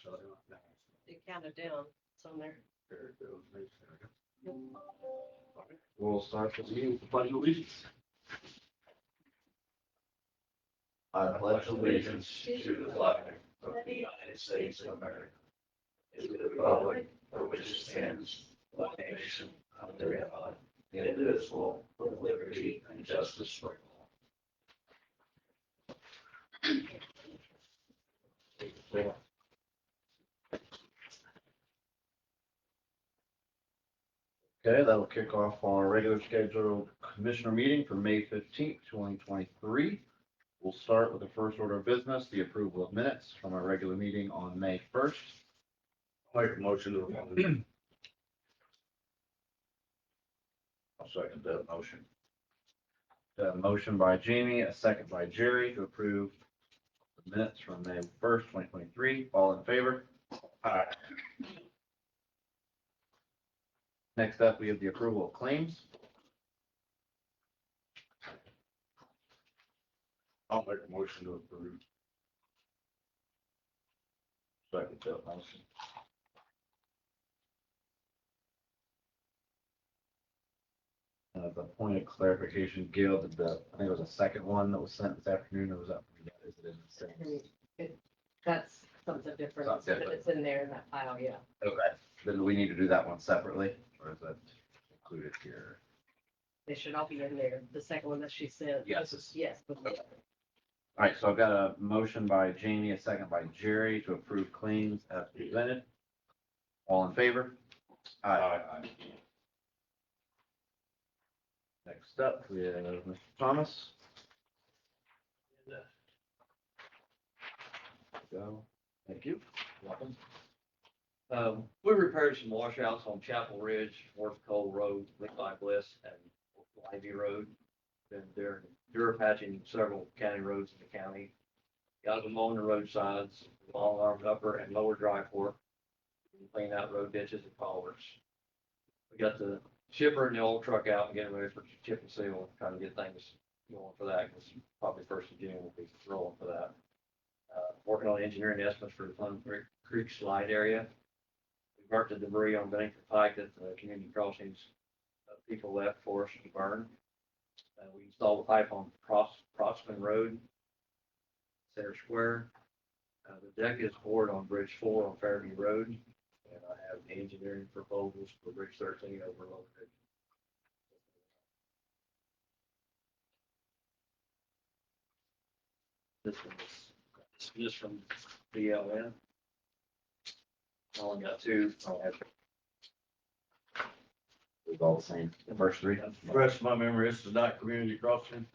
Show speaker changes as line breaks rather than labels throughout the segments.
You count it down, it's on there.
There it goes.
Yep.
We'll start the meeting with the pledge of allegiance. I pledge allegiance to the flag of the United States of America, and to the republic for which it stands, one nation, under God, indivisible, with liberty and justice for all. Okay, that'll kick off our regular scheduled commissioner meeting for May 15th, 2023. We'll start with the first order of business, the approval of minutes from our regular meeting on May 1st.
Make a motion to approve.
I'll second that motion. A motion by Jamie, a second by Jerry to approve the minutes from May 1st, 2023. All in favor?
Aye.
Next up, we have the approval of claims.
I'll make a motion to approve.
Second that motion. The point of clarification, Gail, did I think it was the second one that was sent this afternoon, or was that, is it in the same?
That's something different,
Something different.
it's in there in that file, yeah.
Okay, then we need to do that one separately, or is that included here?
They should all be in there, the second one that she sent.
Yes.
Yes. but-
All right, so I've got a motion by Jamie, a second by Jerry to approve claims as presented. All in favor? Aye. Next up, we have Mr. Thomas. Go. Thank you. Welcome.
We repaired some washouts on Chapel Ridge, North Cole Road, Levi Bliss, and Ivy Road. Been there, patching several county roads in the county. Got them on the roadsides, long arm upper and lower dry fork. Clean out road ditches and culverts. We got the chipper and the old truck out and getting ready for chip and seal, trying to get things going for that, because probably 1st of June will be rolling for that. Working on engineering estimates for the Plum Creek slide area. We burnt the debris on Bennington Pike that the community crossings people left for us to burn. We installed a pipe on Prossman Road, Center Square. The deck is poured on Bridge 4 on Fairview Road, and I have the engineering proposals for Bridge 13 over Low Creek. This is just from BLM. I only got 2. I'll have
It's all the same, the first three.
Refresh my memory, it's the Dike Community Crossing.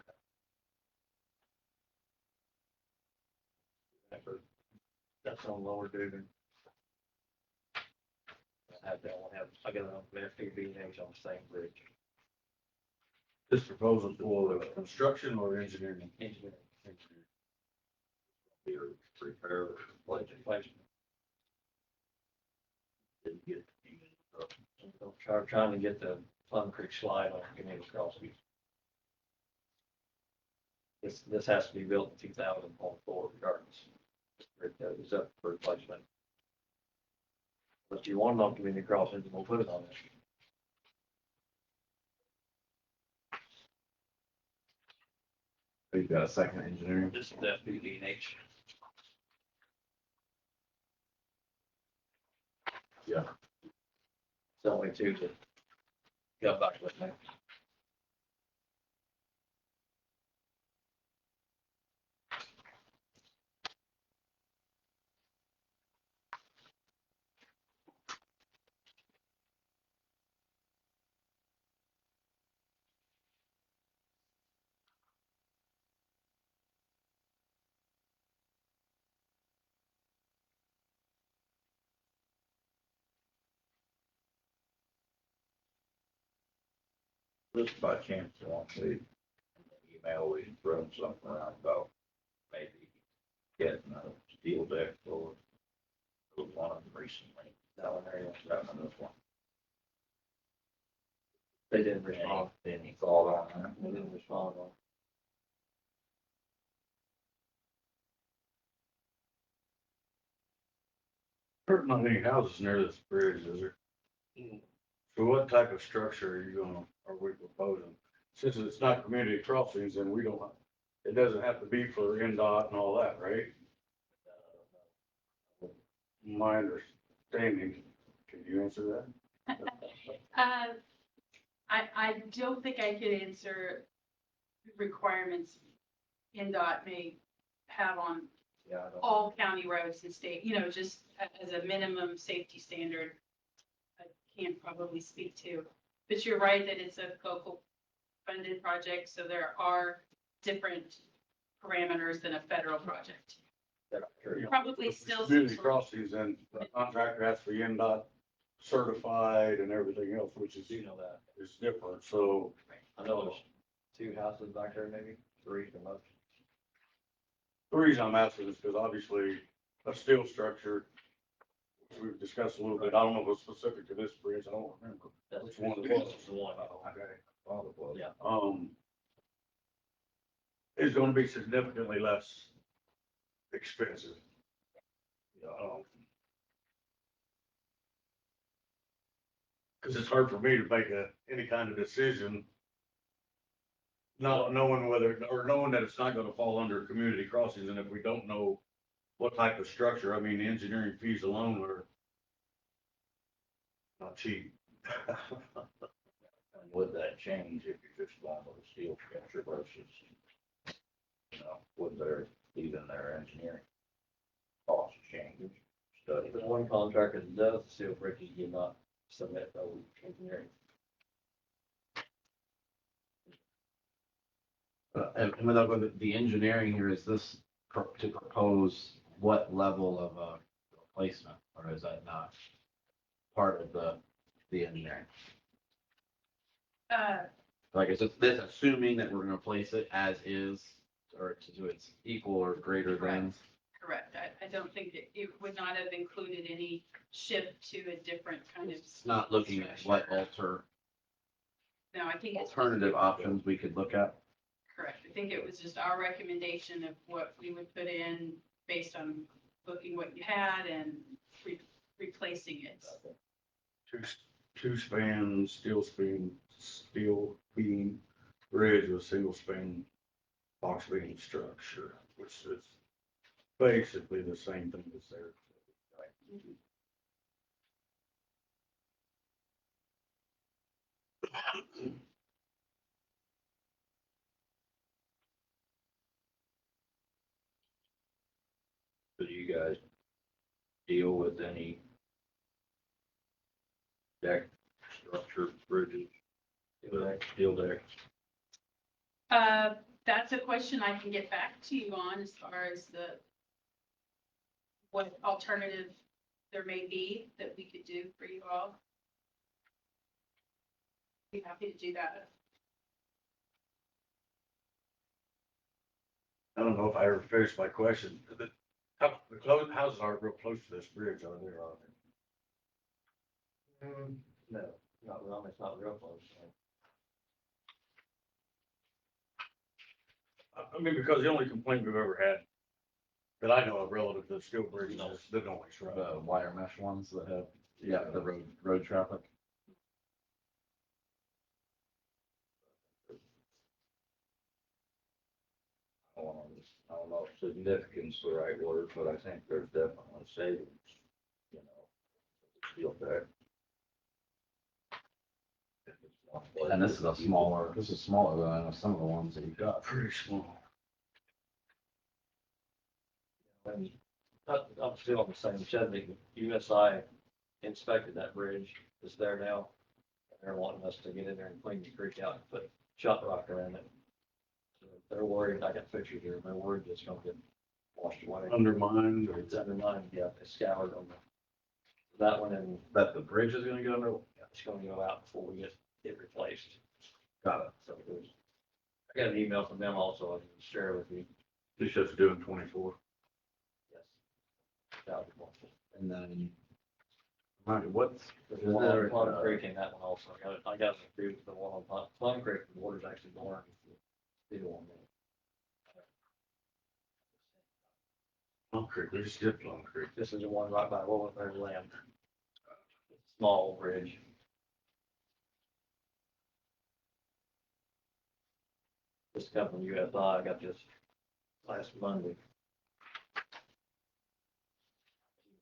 That's on Lower Dugan. I got an FPV on the same bridge.
This proposal for the construction or engineering?
Engineering.
Either repair or
Replacement. Trying to get the Plum Creek slide on community crossings. This has to be built in 2004 regardless. It's up for replacement. But if you want it on community crossings, we'll put it on there.
We've got a second engineering.
This is FPV&H.
Yeah.
It's only 2 that got back with me.
Just by chance, on the email, we thrown something around about maybe getting a steel deck for one of them recently.
That one there,
That one, this one.
they didn't respond.
Any thought on that?
They didn't respond on.
There's not any houses near this bridge, is there? So what type of structure are we proposing? Since it's not community crossings, then we don't, it doesn't have to be for NDOT and all that, right? My understanding, can you answer that?
I don't think I could answer requirements NDOT may have on
Yeah, I don't.
all county roads and state, just as a minimum safety standard. I can't probably speak to, but you're right that it's a local funded project, so there are different parameters than a federal project. Probably still.
Community crossings and the contractor has to be NDOT certified and everything else, which is,
You know that.
is different, so.
I know there's 2 houses back there, maybe 3 the most.
The reason I'm asking is because obviously a steel structure, which we've discussed a little bit, I don't know if it's specific to this bridge, I don't remember.
That's
Which one it
the
was?
one.
Okay.
Yeah.
Is gonna be significantly less expensive. Cause it's hard for me to make any kind of decision, not knowing knowing that it's not gonna fall under community crossings, and if we don't know what type of structure, I mean, the engineering fees alone are not cheap.
And would that change if you're just going with a steel structure versus, would there even their engineering cost change study?
The one contractor that does the steel bridges did not submit those engineering.
And without going, the engineering here, is this to propose what level of replacement, or is that not part of the engineering? Like, is this assuming that we're gonna place it as is, or to its equal or greater than?
Correct. I don't think that it would not have included any shift to a different kind of.
It's not looking at what
No, I think it's.
alternative options we could look at.
Correct. I think it was just our recommendation of what we would put in based on looking what you had and replacing it.
Two span, steel beam bridge with single span box beam structure, which is basically the same thing as there.
Do you guys deal with any deck structure bridges, steel deck?
That's a question I can get back to you on as far as what alternative there may be that we could do for you all. Be happy to do that.
I don't know if I ever finished my question. The houses aren't real close to this bridge, are they?
No, not really, it's not real close.
I mean, because the only complaint we've ever had that I know of relative to the steel bridge is the noise, right?
The wire mesh ones that have, the road traffic.
I don't know if significance is the right word, but I think there's definitely savings, steel deck.
And this is smaller than some of the ones that you've got.
Pretty small.
And I'm still on the same Chadwick, USI inspected that bridge, it's there now. They're wanting us to get in there and clean the creek out and put shot rock around it. So they're worried, I got pictures here, they're worried it's gonna get washed away.
Undermined or
It's undermined, yeah, they scoured on that one, and
That the bridge is gonna go under?
it's gonna go out before we get it replaced.
Got it.
So I got an email from them also, I can share with you.
it's just doing 24.
Yes. That would be wonderful.
And then, what's,
There's
is
one
there,
on Plum Creek and that one also. I got to agree with the one on Plum Creek. The water's actually going. Steel on there.
Plum Creek, we just did Plum Creek.
This is the one right by William Land. Small bridge. This come from USI, I got this last Monday.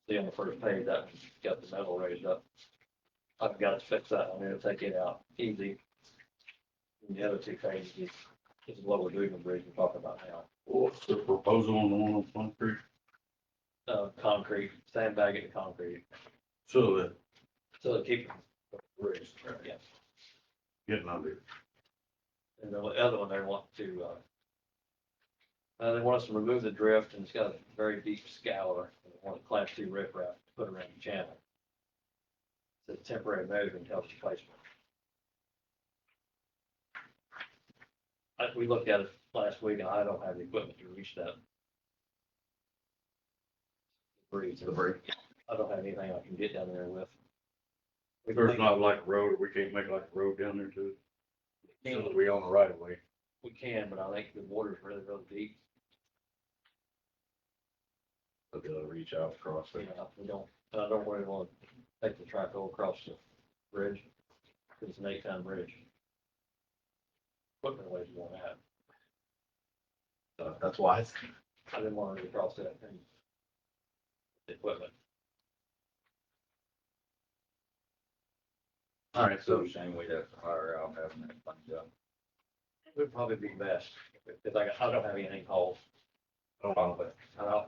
See on the first page, that one's got the metal raised up. I've got to fix that one, it'll take it out easy. And the other two pages is what we're doing the bridge we're talking about now.
What's the proposal on the one on Plum Creek?
Concrete, sandbag it to concrete,
So that
so to keep the bridge, yes.
getting under.
And the other one, they want to, they want us to remove the drift, and it's got a very deep scour. They want a class 2 riprap to put around the channel. It's a temporary measure until it's replacement. We looked at it last week, and I don't have the equipment to reach that.
The break.
I don't have anything I can get down there with.
There's not like a road, we can't make like a road down there too. So that we own the right of way.
We can, but I think the water's really, really deep.
They'll be able to reach out across
You
it.
know, we don't, I don't really want to take the track over across the bridge. 'Cause it's an 8-ton bridge. Equipment weighs more than that.
So that's why.
I didn't want to cross that thing. The equipment.
All right,
So
so
you're saying we'd have to hire out having that fund done?
Would probably be best, because I don't have anything called.
I don't know, I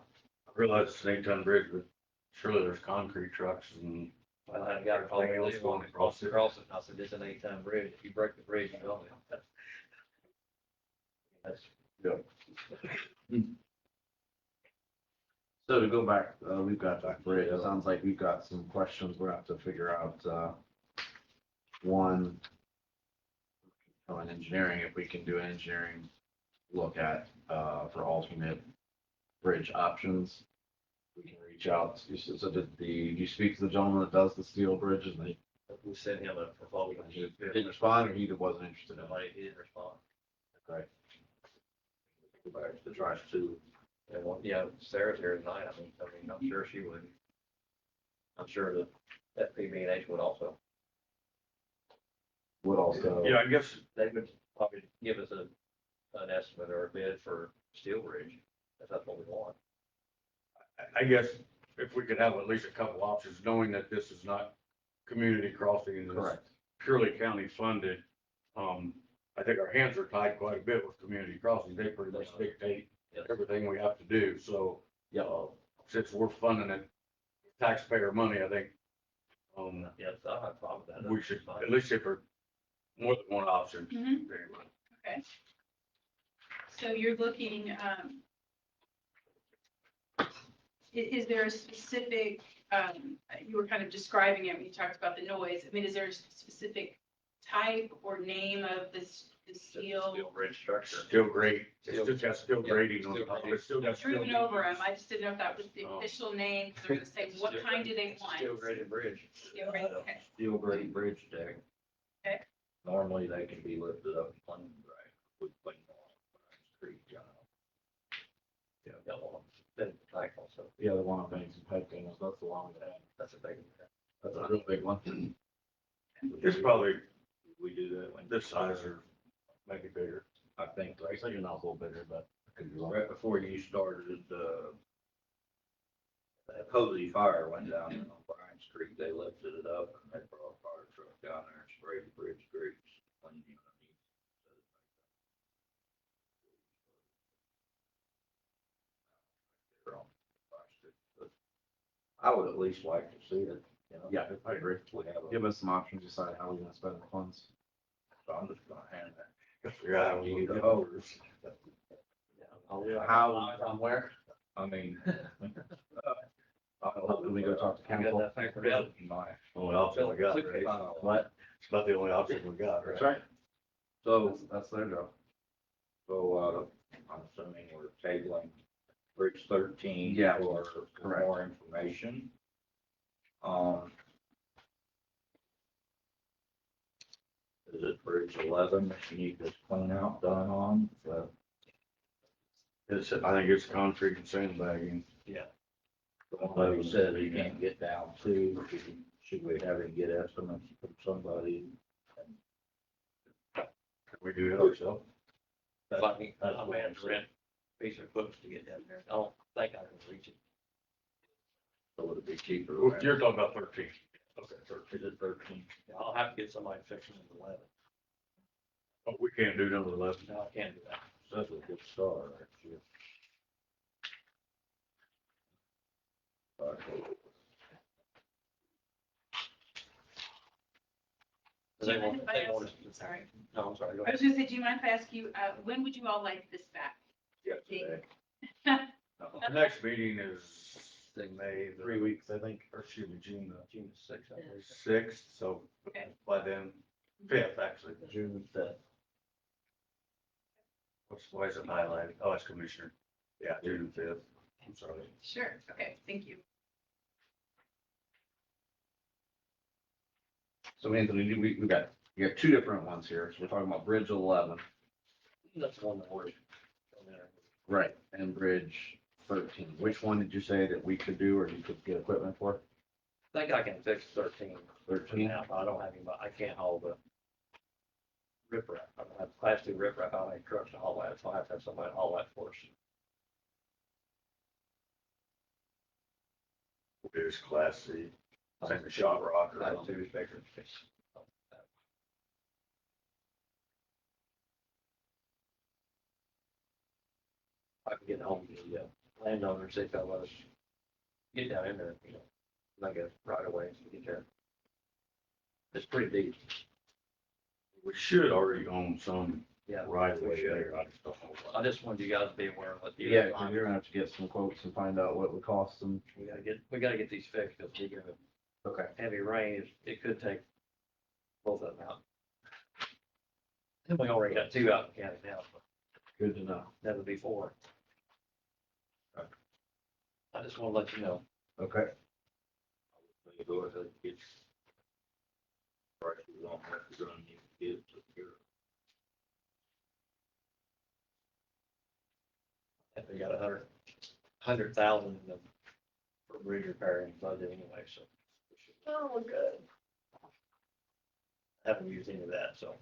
realize it's an 8-ton bridge, but surely there's concrete trucks and.
I had a guy call me,
Everything else going across it.
across it, and I said, it's an 8-ton bridge, if you break the bridge, you own it. That's,
So to go back, we've got that bridge. It sounds like we've got some questions we'll have to figure out. One, on engineering, if we can do an engineering look at, for alternate bridge options. We can reach out. So did you speak to the gentleman that does the steel bridge and they
we sent him a proposal.
he didn't respond or he wasn't interested in it?
He didn't respond.
Okay.
Go back to the trash too.
And one, yeah, Sarah's here tonight, I mean, I'm sure she would. I'm sure that PB&H would also.
Would also.
Yeah, I guess,
They would probably give us an estimate or a bid for steel bridge, if that's what we want.
I guess if we could have at least a couple options, knowing that this is not community crossing and it's
Correct.
purely county funded. I think our hands are tied quite a bit with community crossing. They pretty much dictate
Yes.
everything we have to do. So,
Yep.
since we're funding it taxpayer money, I think,
Yes, I don't have a problem with that.
we should, at least if there's more than one option.
Mhm.
Anyway.
Okay. So you're looking, is there a specific, you were kind of describing it when you talked about the noise. I mean, is there a specific type or name of this, the steel?
Steel bridge structure.
Still great. It's just got still grading on
Still
top. It's still got
I've
steel.
driven over them. I just didn't know if that was the
Oh.
official name, because they're gonna say, what
Steel
kind do they
grade-
want?
Steel graded bridge.
Steel grade, okay.
Steel grade bridge deck.
Okay.
Normally they can be lifted up and plain right with plain street,
Yeah, that one. Then like also,
The other one, I think, is pipe things. That's the one that,
that's a big.
that's a real big one.
It's probably
We do that when.
this size or maybe bigger.
I think
I
right,
was thinking not a little bigger, but I could be wrong.
right before you started, that Posey fire went down on Bryan Street, they lifted it up and they brought a fire truck down there and sprayed the bridge grease. cleaned it underneath. But I would at least like to see it, you know.
Yeah, I agree.
We have,
Give us some options, decide how we're gonna spend the funds.
so I'm just gonna hand that.
Figure out how we need the hose.
How, from where?
I mean.
Can we go talk to
I got
council?
that figured out.
Only option we got, right?
What?
It's about the only option we got, right?
That's right.
So,
That's their job.
I'm assuming we're tabling Bridge 13.
Yeah,
For
correct.
more information. Is it Bridge 11 that you need this clean out done on?
I think it's concrete and sandbagging.
Like you said, you can't get down to, should we have him get estimates from somebody?
Can we do it ourselves?
If I mean, I'm gonna have to rent a piece of equipment to get down there. I don't think I can reach it.
So would it be cheaper?
You're talking about 13. Okay, 13.
Is it 13?
I'll have to get somebody to fix it in 11.
But we can't do number 11.
No, I can't do that.
That's a good start, actually. All right.
Do you
They
mind
want,
if I
they
ask-
want us,
Sorry.
no, I'm sorry, go
I was
ahead.
gonna say, do you mind if I ask you, when would you all like this back?
Yesterday.
Our next meeting is in May,
3 weeks, I think.
or excuse me, June
June 6th, I believe.
6th, so
Okay.
by then, 5th, actually.
June 5th.
Why is it highlighted? Oh, it's Commissioner. Yeah, June 5th. I'm sorry.
Sure, okay, thank you.
So Anthony, we got 2 different ones here. So we're talking about Bridge 11.
That's one that we're.
Right. And Bridge 13. Which one did you say that we could do or you could get equipment for?
I think I can fix 13.
13?
Now, I don't have any, I can't haul the riprap. I don't have class 2 riprap. I don't have trucks to haul that, so I have to have somebody to haul that for us.
It's Class C. Same as shot rock.
Class 2 is bigger. I can get home to the landowners, they tell us, get down in there, like a right away to get there. It's pretty deep.
We should already own some
Yeah.
right away there. I just don't know
I
why.
just wanted you guys to be aware of what.
Yeah, 'cause you're gonna have to get some quotes and find out what it would cost them.
We gotta get these fixed, because we get a
Okay.
heavy rain, it could take both of them out. And we already got 2 out in the county now, but
Good to know.
never before. I just wanna let you know.
Okay.
They go ahead and get prices on what you're gonna need to get to here.
And we got 100,000 in the, for bridge repairing budget anyway, so. Oh, good. Haven't used any of that, so.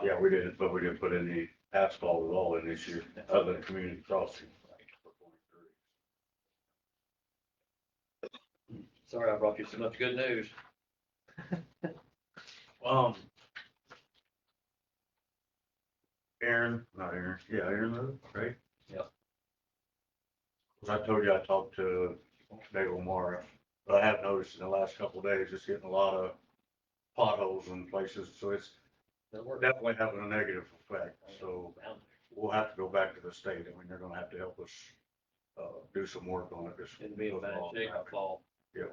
Yeah, we didn't, but we didn't put any asphalt at all in this year, other than community crossing.
Sorry, I brought you so much good news.
Aaron, right?
Yep.
As I told you, I talked to Dave O'Mara, but I have noticed in the last couple of days, it's getting a lot of potholes in places, so it's
That worked.
definitely having a negative effect, so we'll have to go back to the state. I mean, they're gonna have to help us, do some work on it.
It'd be a bad shape by fall.
Yeah.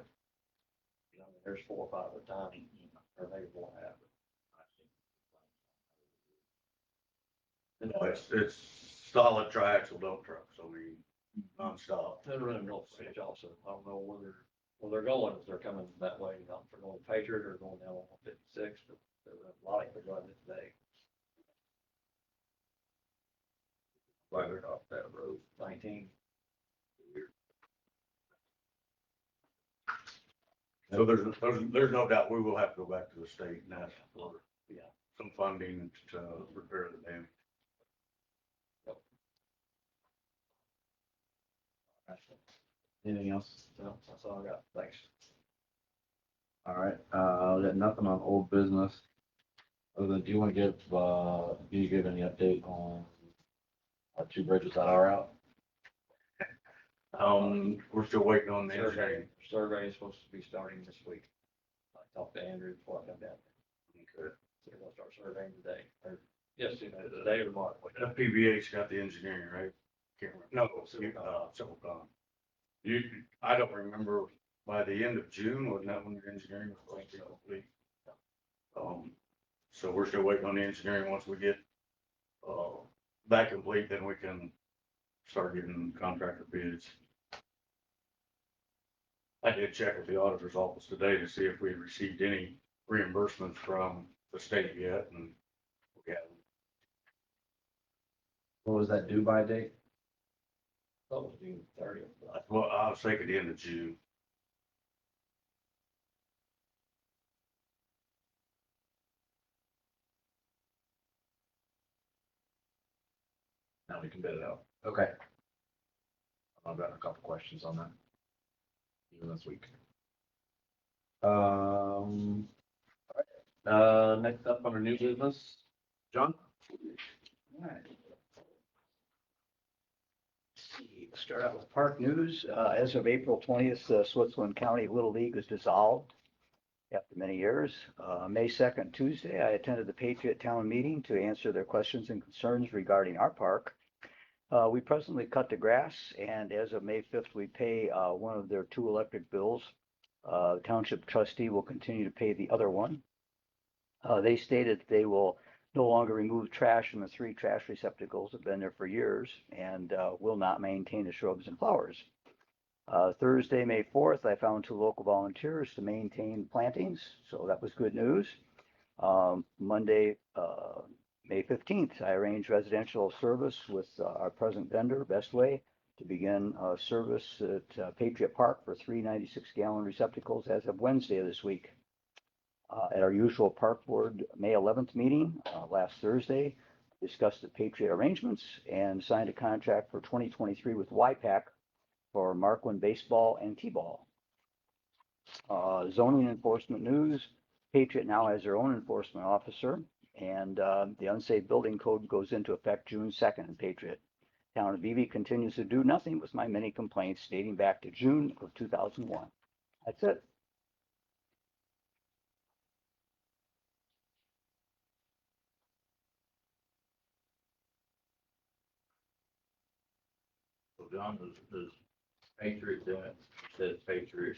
There's 4 or 5 at a time, or maybe more than
No,
that.
it's solid triaxle dump trucks, I mean, nonstop.
They're running North Bridge also. I don't know where they're going, if they're coming that way, if they're going Patriot or going down 156, but they're running light, they're running it today.
Right off that road.
19.
So there's no doubt we will have to go back to the state and ask for
Yeah.
some funding to repair the dam.
Anything else?
No, that's all I got. Thanks.
All right. We got nothing on old business. Other than, do you want to give any update on our 2 bridges that are out?
We're still waiting on the engineering.
Survey is supposed to be starting this week. I talked to Andrew before I come down.
Okay.
So we're gonna start surveying today, or today or tomorrow.
FPVH got the engineering, right? Can't remember. No, Silvercon. I don't remember, by the end of June, wasn't that when your engineering was going to be complete? So we're still waiting on the engineering. Once we get, that complete, then we can start getting contractor bids. I did check with the auditor's office today to see if we had received any reimbursements from the state yet, and we haven't.
What was that due by date?
That was June 30th.
Well, I was thinking the end of June.
Now we can bid it out. Okay. I've got a couple questions on that. Even this week. Next up under new business, John?
Alright. See, start out with park news. As of April 20th, Switzerland County Little League was dissolved after many years. May 2nd, Tuesday, I attended the Patriot Town meeting to answer their questions and concerns regarding our park. We presently cut the grass, and as of May 5th, we pay one of their 2 electric bills. The Township trustee will continue to pay the other one. They stated they will no longer remove trash from the 3 trash receptacles that have been there for years, and will not maintain the shrubs and flowers. Thursday, May 4th, I found 2 local volunteers to maintain plantings, so that was good news. Monday, May 15th, I arranged residential service with our present vendor, Bestway, to begin service at Patriot Park for 3 96-gallon receptacles as of Wednesday of this week. At our usual park board May 11th meeting last Thursday, discussed the Patriot arrangements and signed a contract for 2023 with YPAC for Markland baseball and T-ball. Zoning enforcement news, Patriot now has their own enforcement officer, and the unsafe building code goes into effect June 2nd in Patriot. Town of Beebe continues to do nothing with my many complaints dating back to June of 2001. That's it.
So John, does Patriot doing it? You said Patriot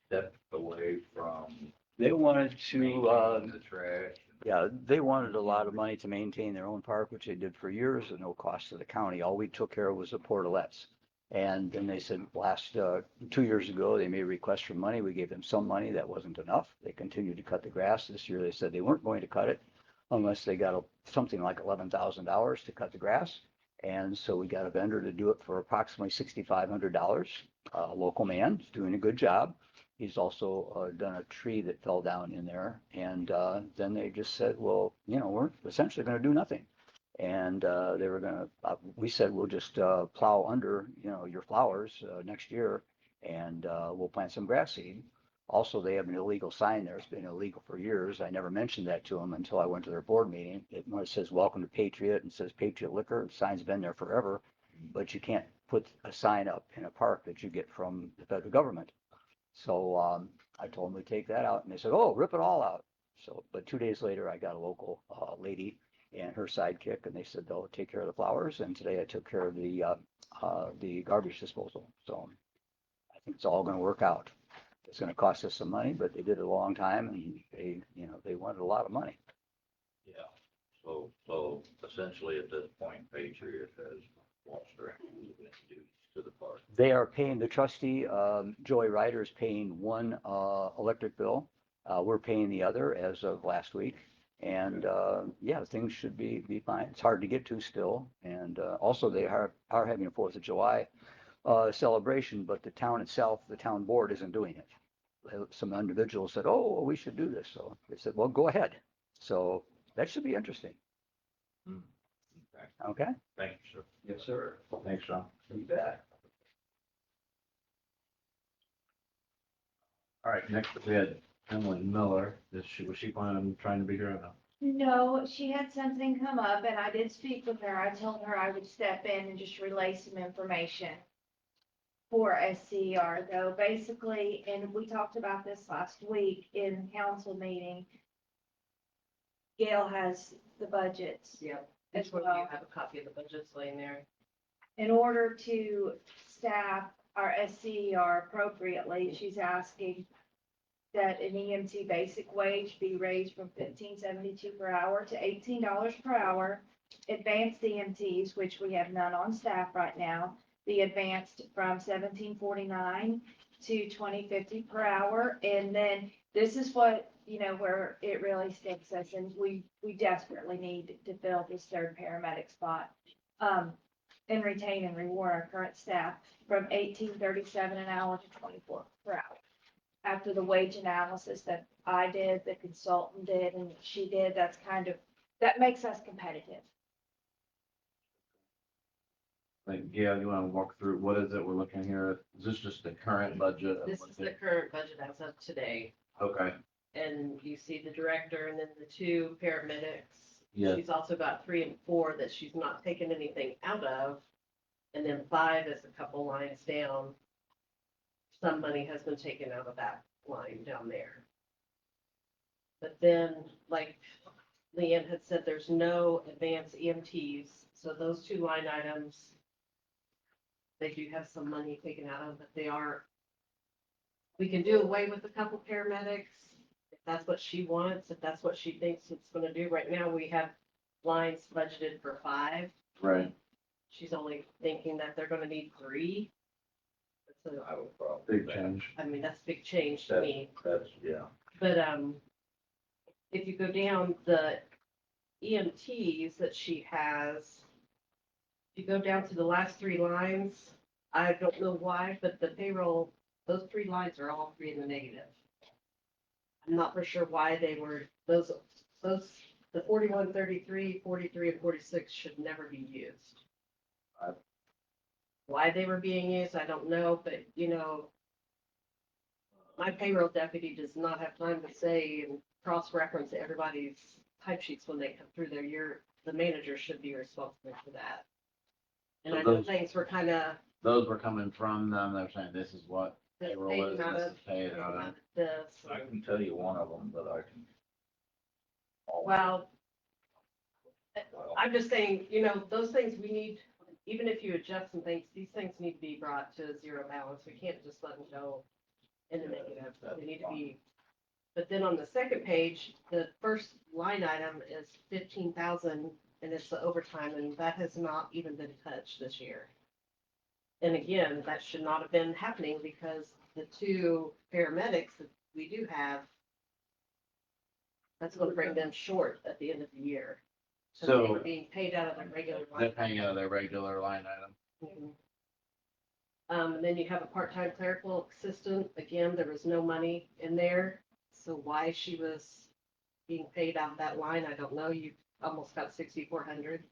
stepped away from
They wanted to,
maintaining the trash.
yeah, they wanted a lot of money to maintain their own park, which they did for years at no cost to the county. All we took care of was the portalets. And then they said last 2 years ago, they made a request for money. We gave them some money. That wasn't enough. They continued to cut the grass. This year, they said they weren't going to cut it unless they got something like $11,000 to cut the grass. And so we got a vendor to do it for approximately $6,500. A local man, is doing a good job. He's also done a tree that fell down in there. And then they just said, well, you know, we're essentially going to do nothing. And they were going to, we said, we'll just plow under, you know, your flowers next year, and we'll plant some grass seed. Also, they have an illegal sign there. It's been illegal for years. I never mentioned that to them until I went to their board meeting. It says, welcome to Patriot, and says Patriot Liquor. The sign's been there forever, but you can't put a sign up in a park that you get from the federal government. So I told them to take that out, and they said, oh, rip it all out. So, but 2 days later, I got a local lady and her sidekick, and they said they'll take care of the flowers. And today I took care of the garbage disposal. So I think it's all going to work out. It's going to cost us some money, but they did it a long time, and they, you know, they wanted a lot of money.
Yeah. So essentially at this point, Patriot has lost their activity duties to the park.
They are paying the trustee, Joey Ryder is paying one electric bill. We're paying the other as of last week. And yeah, things should be fine. It's hard to get to still. And also they are having a 4th of July celebration, but the town itself, the town board isn't doing it. Some individuals said, oh, well, we should do this. So they said, well, go ahead. So that should be interesting.
Okay.
Okay?
Thank you, sir.
Yes, sir.
Thanks, John.
You bet.
All right, next we had Emily Miller. Was she planning on trying to be here or not?
No, she had something come up and I did speak with her. I told her I would step in and just relay some information for SCR though, basically, and we talked about this last week in council meeting. Gail has the budgets.
Yep.
As
That's where
well.
you have a copy of the budgets laying there.
In order to staff our SCR appropriately, she's asking that an EMT basic wage be raised from $15.72 per hour to $18 per hour. Advanced EMTs, which we have none on staff right now, be advanced from $17.49 to $20.50 per hour. And then this is what, you know, where it really sticks us, and we desperately need to fill this 3rd paramedic spot. and retain and reward our current staff from 18.37 an hour to 24 per hour. After the wage analysis that I did, the consultant did, and she did, that makes us competitive.
Like, Gail, you wanna walk through, what is it we're looking here at? Is this just the current budget? of
This
what
is the
they-
current budget as of today.
Okay,
And you see the director and then the two paramedics.
Yeah.
She's also got 3 and 4 that she's not taken anything out of. And then 5 is a couple lines down. Some money has been taken out of that line down there. But then, like Leanne had said, there's no advanced EMTs, so those 2 line items, they do have some money taken out of, but they are, we can do away with a couple paramedics, if that's what she wants, if that's what she thinks it's gonna do. Right now, we have lines budgeted for 5.
right,
She's only thinking that they're gonna need 3. So,
I would probably.
big change.
I mean, that's a big change to me.
That's, yeah.
But, if you go down the EMTs that she has, if you go down to the last 3 lines, I don't know why, but the payroll, those 3 lines are all 3 in the negative. I'm not for sure why they were, the 41, 33, 43, and 46 should never be used. Why they were being used, I don't know, but my payroll deputy does not have time to say and cross-reference everybody's type sheets when they come through their year. The manager should be responsible for that. And
So
I know
those-
things were kind of.
Those were coming from them, they're saying this is what payroll is, this is paid out of.
This.
I can tell you one of them, but I can.
Well, I'm just saying, those things we need, even if you adjust some things, these things need to be brought to 0 balance. We can't just let them go in the negative. They need to be. But then on the second page, the first line item is 15,000 and it's the overtime, and that has not even been touched this year. And again, that should not have been happening because the 2 paramedics that we do have, that's going to bring them short at the end of the year. So they
So
were being paid out of their regular.
they're paying out of their regular line item.
Mhm. And then you have a part-time clerical assistant. Again, there was no money in there. So why she was being paid out of that line, I don't know. You almost got 6,400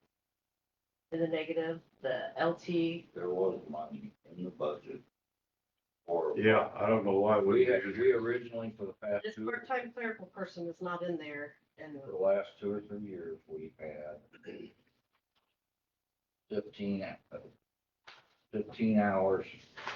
in the negative. The LT,
There was money in the budget. Or.
Yeah, I don't know why
We
we.
had, we originally for the past
this
2,
part-time clerical person is not in there. And
for the last 2 or 3 years, we've had 15 hours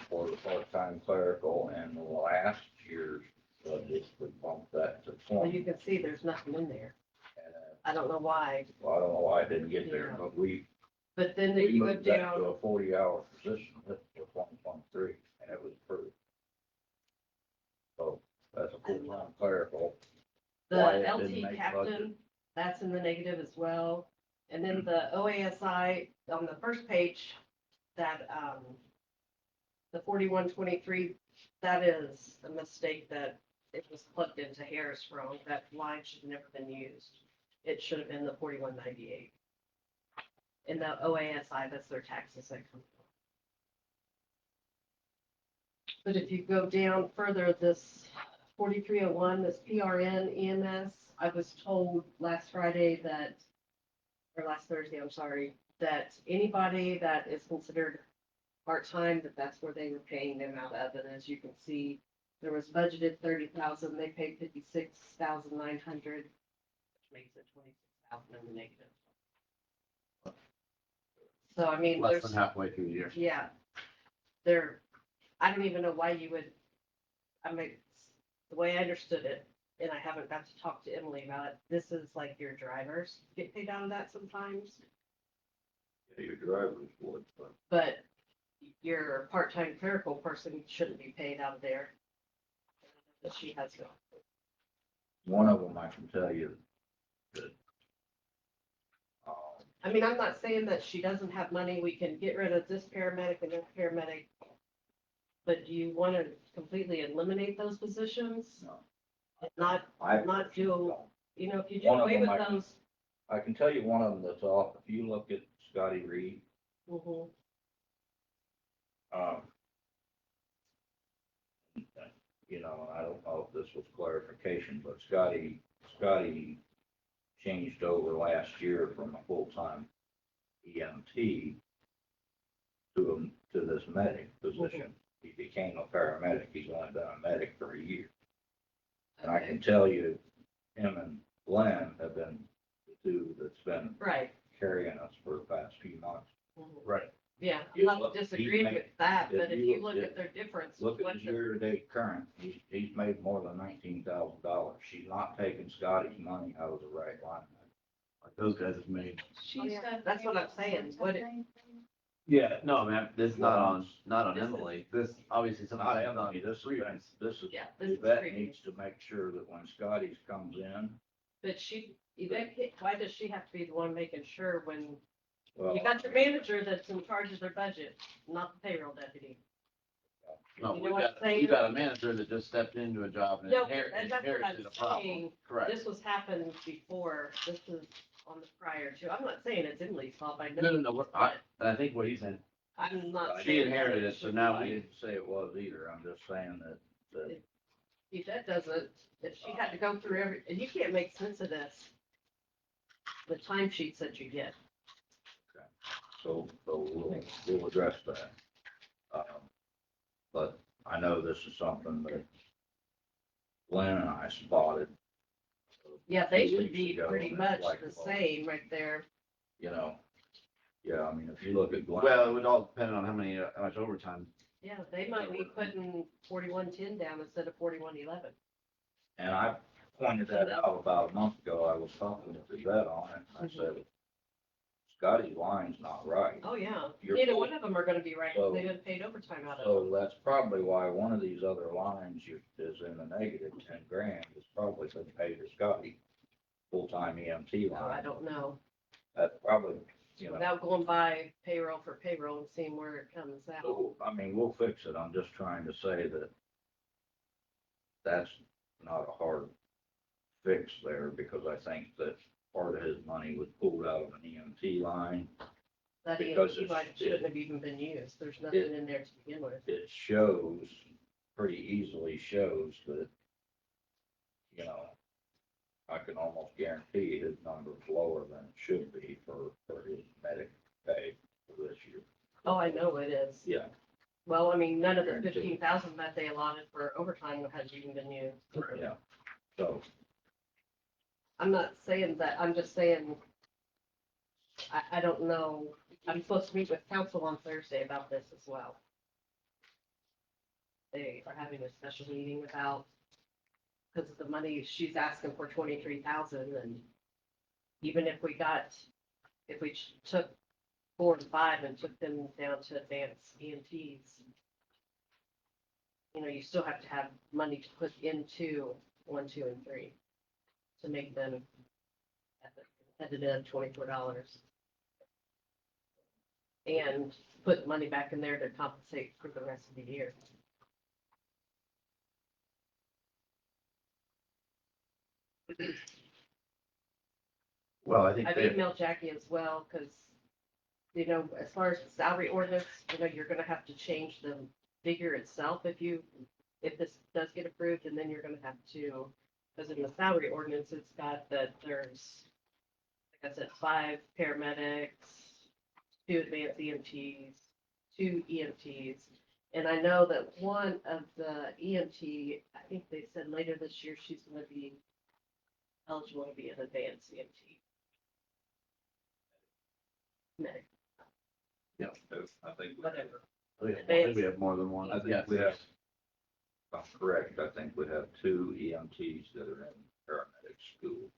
for the part-time clerical, and last year's budget, we bumped that to
well,
20.
you can see there's nothing in there.
And,
I don't know why.
well, I don't know why it didn't get there,
Yeah.
but we
But then if you go
moved that to
down,
a 40-hour position for 2023, and it was approved. So that's a full-time clerical.
the
why it didn't
LT
make
captain,
budget.
that's in the negative as well. And then the OASI on the first page, that, the 4123, that is a mistake that it was plugged into Harris wrong. That line should have never been used. It should have been the 4198. In the OASI, that's their taxes that come. But if you go down further, this 4301, this PRN EMS, I was told last Friday that, or last Thursday, I'm sorry, that anybody that is considered part-time, that's where they were paying them out of. And as you can see, there was budgeted 30,000, they paid 56,900, which makes it 26,000 in the negative. So, I mean,
Less
there's.
than halfway through the year.
Yeah. I don't even know why you would, I mean, the way I understood it, and I haven't got to talk to Emily about it, this is like your drivers get paid out of that sometimes,
Yeah, your drivers would, but
but your part-time clerical person shouldn't be paid out of there. But she has to.
one of them I can tell you that.
I mean, I'm not saying that she doesn't have money, we can get rid of this paramedic and this paramedic. But do you want to completely eliminate those positions?
No.
And not
I
do, if you do
One of
away
them
with
I can-
those,
I can tell you one of them that's off, if you look at Scotty Reed.
Mhm.
Um, you know, I don't know if this was clarification, but Scotty changed over last year from a full-time EMT to this medic position. He became a paramedic. He's only been a medic for a year. And I can tell you, him and Glenn have been the two that's been
Right.
carrying us for the past few months.
Mhm.
Right.
Yeah,
You
I'm
look-
not disagreeing
he
with that,
if
but if
you
you
look
look
at-
at their difference.
Look at
what
his
the-
year-to-date current. He's made more than $19,000. She's not taking Scotty's money out of the right line.
Like those guys have made.
She's got.
That's what I'm saying. What it-
Yeah, no, man, this is not on, not on
This is-
Emily. This, obviously, something.
Not Emily, this is,
Yeah, this is
Yvette
creepy.
needs to make sure that when Scotty's comes in,
But why does she have to be the one making sure when,
well,
you got your manager that's in charge of their budget, not the payroll deputy?
No,
You know
we've
what
got,
I'm saying?
we've got a manager that just stepped into a job and
No, and that's what
inherited
I'm
a problem.
saying.
Correct.
This was happened before, this is on the prior to, I'm not saying it's Emily's fault, I
No,
know.
no, no, and I think what he's saying,
I'm not.
she
saying
inherited
that
it, so
should
now
I
be.
didn't say it was either. I'm just saying that
If that doesn't, if she had to go through and you can't make sense of this. The timesheets that you get.
so we'll address that. But I know this is something that Glenn and I spotted.
Yeah, they
2
should
weeks
be
ago,
pretty
and
much
it's like,
the
well,
same right there.
You know, yeah, I mean, if you look at Glenn.
well, it would all depend on how much overtime.
Yeah, they might be putting 4110 down instead of 4111.
And I pointed that out about a month ago. I was talking to Yvette on it. I said, Scotty's line's not right.
Oh, yeah.
You're
Neither
full.
one of them are gonna be right,
So-
because they've been paid overtime out of it.
So that's probably why one of these other lines is in the negative 10 grand. It's probably been paid to Scotty, full-time EMT
So I
line.
don't know.
That's probably, you know,
Without going by payroll for payroll and seeing where it comes out.
so, I mean, we'll fix it. I'm just trying to say that that's not a hard fix there, because I think that part of his money was pulled out of an EMT line.
That
because
EMT line
it's-
shouldn't have even been used. There's nothing in there to begin with.
It shows, pretty easily shows that, you know, I can almost guarantee his number's lower than it should be for his medic pay for this year.
Oh, I know it is.
Yeah.
Well, I mean, none of the 15,000 that they allotted for overtime has even been used.
Yeah, so,
I'm not saying that, I'm just saying, I don't know. I'm supposed to meet with council on Thursday about this as well. They are having a special meeting about, because of the money she's asking for 23,000, and even if if we took 4 and 5 and took them down to advanced EMTs, you know, you still have to have money to put into 1, 2, and 3 to make them at the competitive $24. And put money back in there to compensate for the rest of the year.
Well, I think
I've
they,
emailed Jackie as well, because, you know, as far as the salary ordinance, you know, you're gonna have to change the figure itself if this does get approved, and then you're gonna have to, because in the salary ordinance, it's got that there's, like I said, 5 paramedics, 2 advanced EMTs, 2 EMTs. And I know that one of the EMT, I think they said later this year, she's gonna be eligible to be an advanced EMT. Medic,
yeah,
I think,
whatever.
I think we have more than one.
I think
Yes.
we have, if I'm correct, I think we have 2 EMTs that are in paramedic school.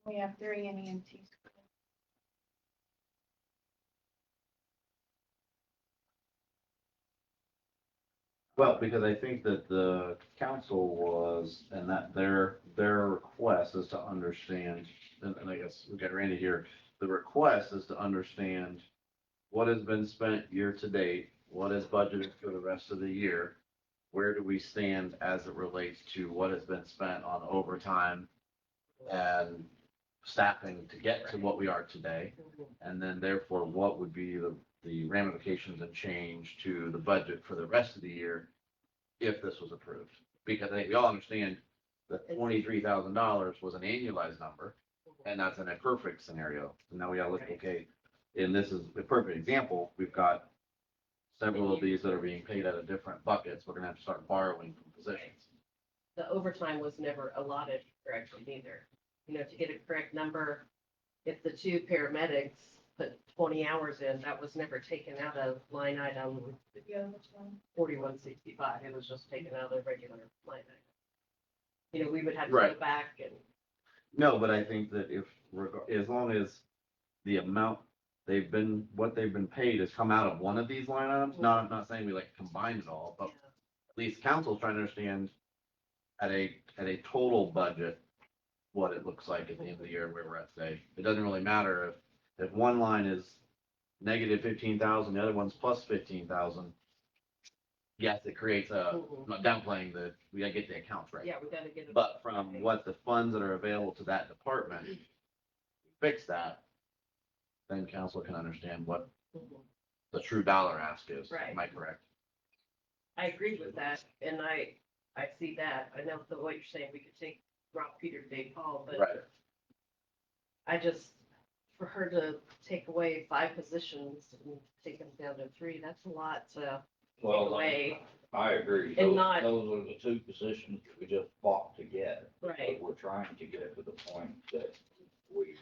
We have 3 in EMT school.
Well, because I think that the council was, and that their request is to understand, and I guess we got Randy here, the request is to understand what has been spent year to date, what is budgeted for the rest of the year, where do we stand as it relates to what has been spent on overtime, and staffing to get to what we are today?
Mhm.
And then therefore, what would be the ramifications and change to the budget for the rest of the year if this was approved? Because I think we all understand that $23,000 was an annualized number, and that's in a perfect scenario. And now we gotta look, okay, and this is a perfect example. We've got several of these that are being paid out of different buckets. We're gonna have to start borrowing from positions.
The overtime was never allotted correctly either. You know, to get a correct number, if the two paramedics put 20 hours in, that was never taken out of line item
Yeah, which one?
4165. It was just taken out of the regular line item. You know, we would have to
Right.
go back and,
No, but I think that as long as the amount what they've been paid has come out of one of these line items, I'm not saying we like combine it all, but at least council's trying to understand at a total budget, what it looks like at the end of the year where we're at today. It doesn't really matter if one line is negative 15,000, the other one's plus 15,000. Yes, it creates I'm not downplaying we gotta get the accounts right.
yeah, we gotta get it.
But from what the funds that are available to that department, fix that, then council can understand what
Mhm.
the true dollar ask is.
Right.
Am I correct?
I agree with that, and I see that. I know what you're saying, we could take Rob Peter, Dave Paul, but
Right.
I just, for her to take away 5 positions and take them down to 3, that's a lot to take
Well,
away.
I agree.
And
Those-
not-
Those are the two positions that we just fought to get.
Right.
But we're trying to get to the point that we.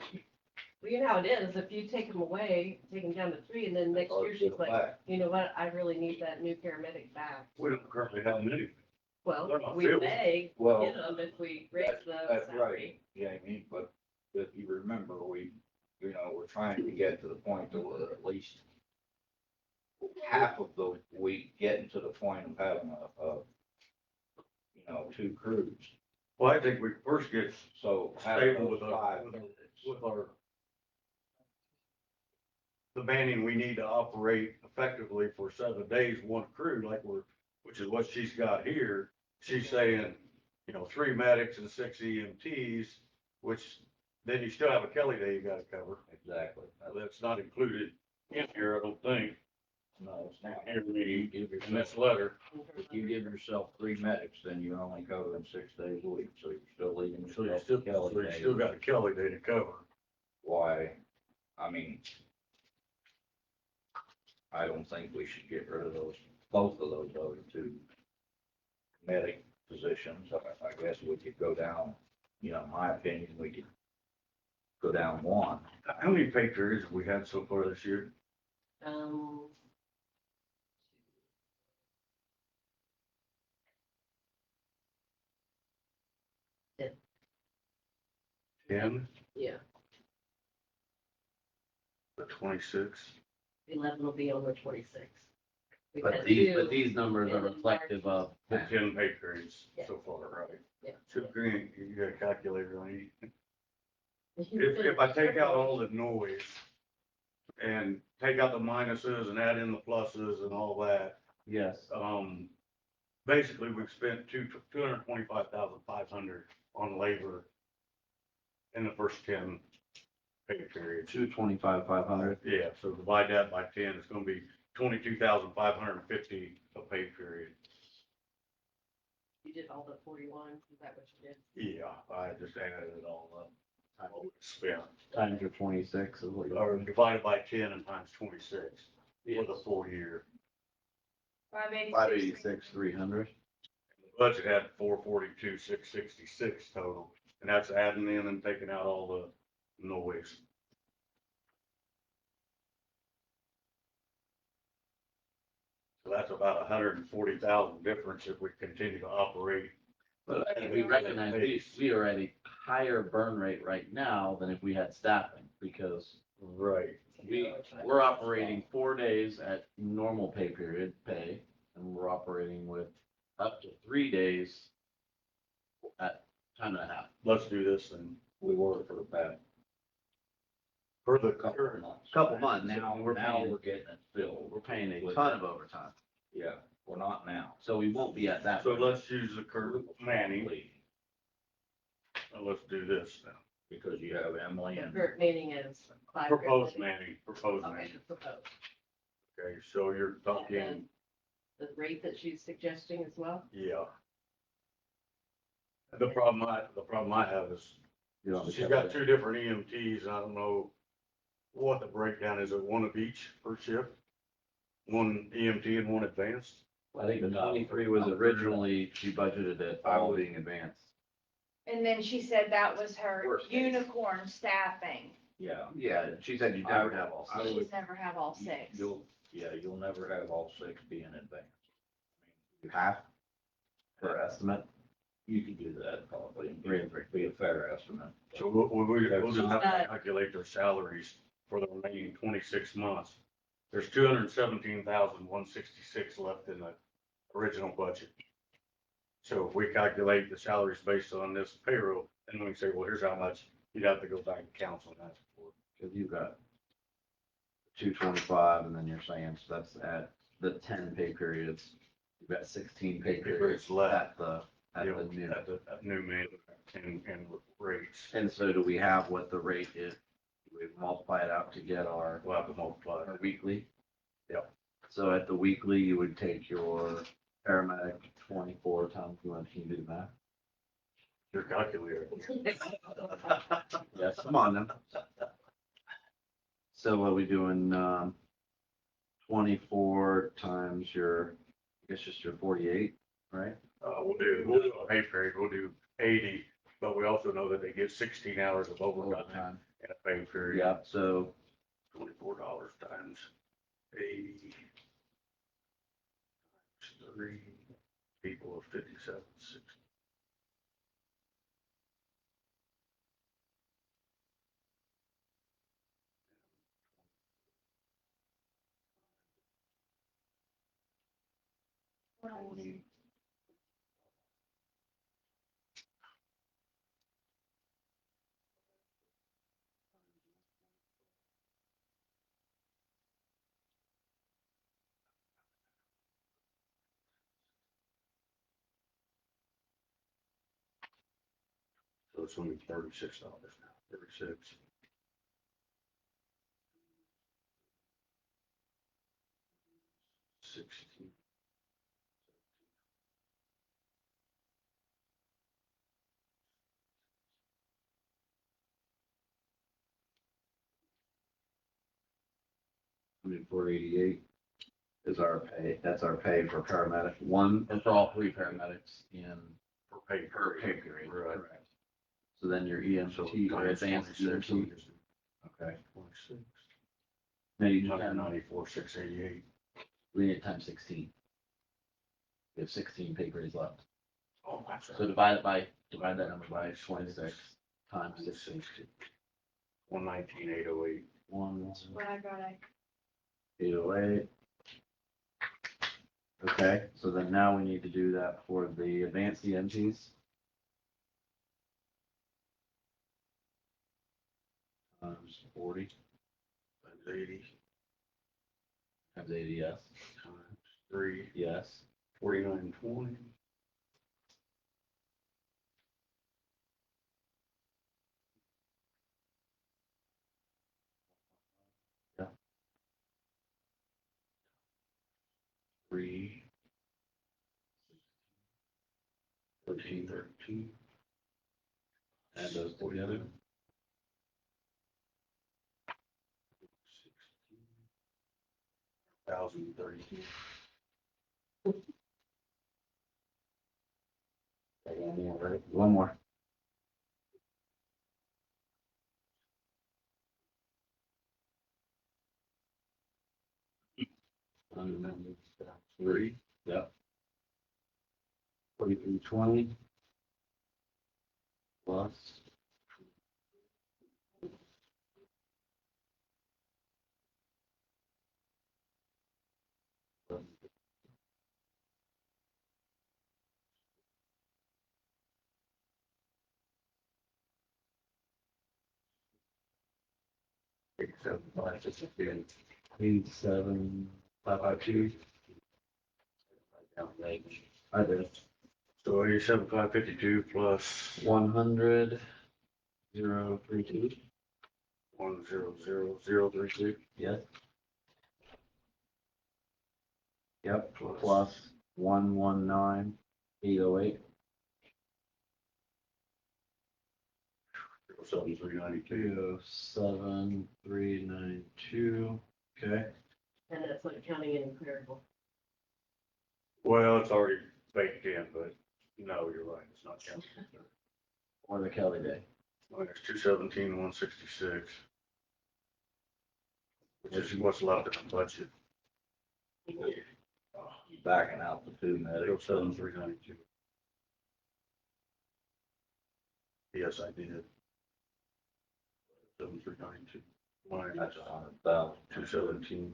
Well, you know how it is, if you take them away, take them down to 3, and then next year she's like,
Back.
you know what, I really need that new paramedic back.
We don't currently have any. They're
Well,
not
we
filled.
may
Well,
get them if we raise the
That's
salary.
right, Jamie, but if you remember, we're trying to get to the point that we're at least half of the week getting to the point of having two crews.
Well, I think we first get
So
stable
having
with
those
our,
5
with our,
minutes.
with our the banding we need to operate effectively for 7 days, one crew, which is what she's got here. She's saying, 3 medics and 6 EMTs, which then you still have a Kelly day you gotta cover.
Exactly.
That's not included in here, I don't think,
No, it's not.
in
You give
this
yourself,
letter.
if you give yourself 3 medics, then you're only covering 6 days a week, so you're still leaving
So you
yourself
still,
Kelly
so you
days.
still got a Kelly day to cover.
Why, I mean, I don't think we should get rid of both of those other 2 medic positions. I guess we could go down, in my opinion, we could go down 1.
How many pay periods have we had so far this year?
Um,
10,
yeah,
the 26?
11 will be on the 26th. We've
But
had
these,
2
but these numbers are
in
reflective of.
The 10 pay periods
Yeah.
so far, right?
Yeah.
$2,000, you got a calculator on you.
If
If I take out all the noise and take out the minuses and add in the pluses and all that,
Yes.
basically we've spent 225,500 on labor in the first 10 pay periods.
225,500.
Yeah, so divide that by 10, it's gonna be 22,550 a pay period.
You did all the 41, is that what you did?
Yeah, I just added it all up. What we spent,
Times your 26 is what you're.
or divided by 10 and times 26 for the full year.
586, 300.
The budget had 442, 666 total, and that's adding in and taking out all the noise. So that's about 140,000 difference if we continue to operate.
But I think we recognize we are at a higher burn rate right now than if we had staffing, because
Right.
we're operating 4 days at normal pay, and we're operating with up to 3 days at time and a half.
Let's do this then.
We were for the past
For the
couple of
current,
months.
Couple months.
Now
We're paying-
we're getting it filled.
We're paying a ton of overtime,
Yeah, we're not now.
so we won't be at that.
so let's use the current Manning,
Please.
and let's do this now.
because you have Emily and,
Kurt Manning is five.
Proposed Manny, proposed
Okay,
Manny.
proposed.
Okay, so you're talking,
The rate that she's suggesting as well?
yeah. The problem I have is
You know,
she's got two different EMTs, and I don't know what the breakdown is, of one of each per shift? One EMT and one advanced?
I think the 23 was originally, she budgeted it all being advanced.
And then she said that was her
Worst case.
unicorn staffing.
yeah.
Yeah, she said you'd never have all
I
six.
would-
She's never have all six.
You'll never have all six be in advance.
You have for estimate.
You can do that probably,
Three and three.
be a fair estimate.
So we'll just have to calculate their salaries for the remaining 26 months. There's 217,166 left in the original budget. So if we calculate the salaries based on this payroll, then we can say, well, here's how much you'd have to go back to council and ask for.
Cause you've got 225 and then you're saying, so that's at the 10 pay periods. You've got 16 pay periods
left.
at
You
the
know,
new.
at the new man and rates.
And so do we have what the rate is? We multiply it out to get our
We'll have to multiply.
weekly?
Yep.
So at the weekly, you would take your paramedic 24 times, can you do the math?
Your calculator.
Yes, come on then. So what are we doing, 24 times your, I guess just your 48, right?
We'll do a pay period, we'll do 80, but we also know that they get 16 hours of overtime in a pay period.
Yeah, so
$24 times 80. Three people of 57, 60. So it's only $36 now, 36. $16.
I mean, 488 is our pay, that's our pay for paramedic, one, or for all three paramedics in
Per pay
per pay
period.
period.
Right.
Correct. So then your
So
EMT or
times
advanced
26,
EMT, okay.
26.
Now you just have,
194, 688.
we need times 16. We have 16 pay periods left.
Oh, that's
So divide that number by 26 times 16.
119, 808.
One,
What I got,
808. Okay, so then now we need to do that for the advanced EMTs. Times 40,
Times 80
times 80, yes.
times 3,
Yes.
49.20.
Yeah. 3,
13, 13.
add those together.
1,032.
One more, right? One more. Three, yep. 4320. Plus.
Except 552.
87,552. I did.
So 87,552 plus
100. 032.
100032.
Yes. Yep, plus 119808.
7392.
07392. Okay.
And that's not counting any clerical.
Well, it's already baked in, but no, you're right, it's not counting.
Or the Kelly Day.
Minus 217,166. Which is what's left in the budget.
Backing out the two medics.
07392. Yes, I did. 7392.
That's
Minus
100,000.
217.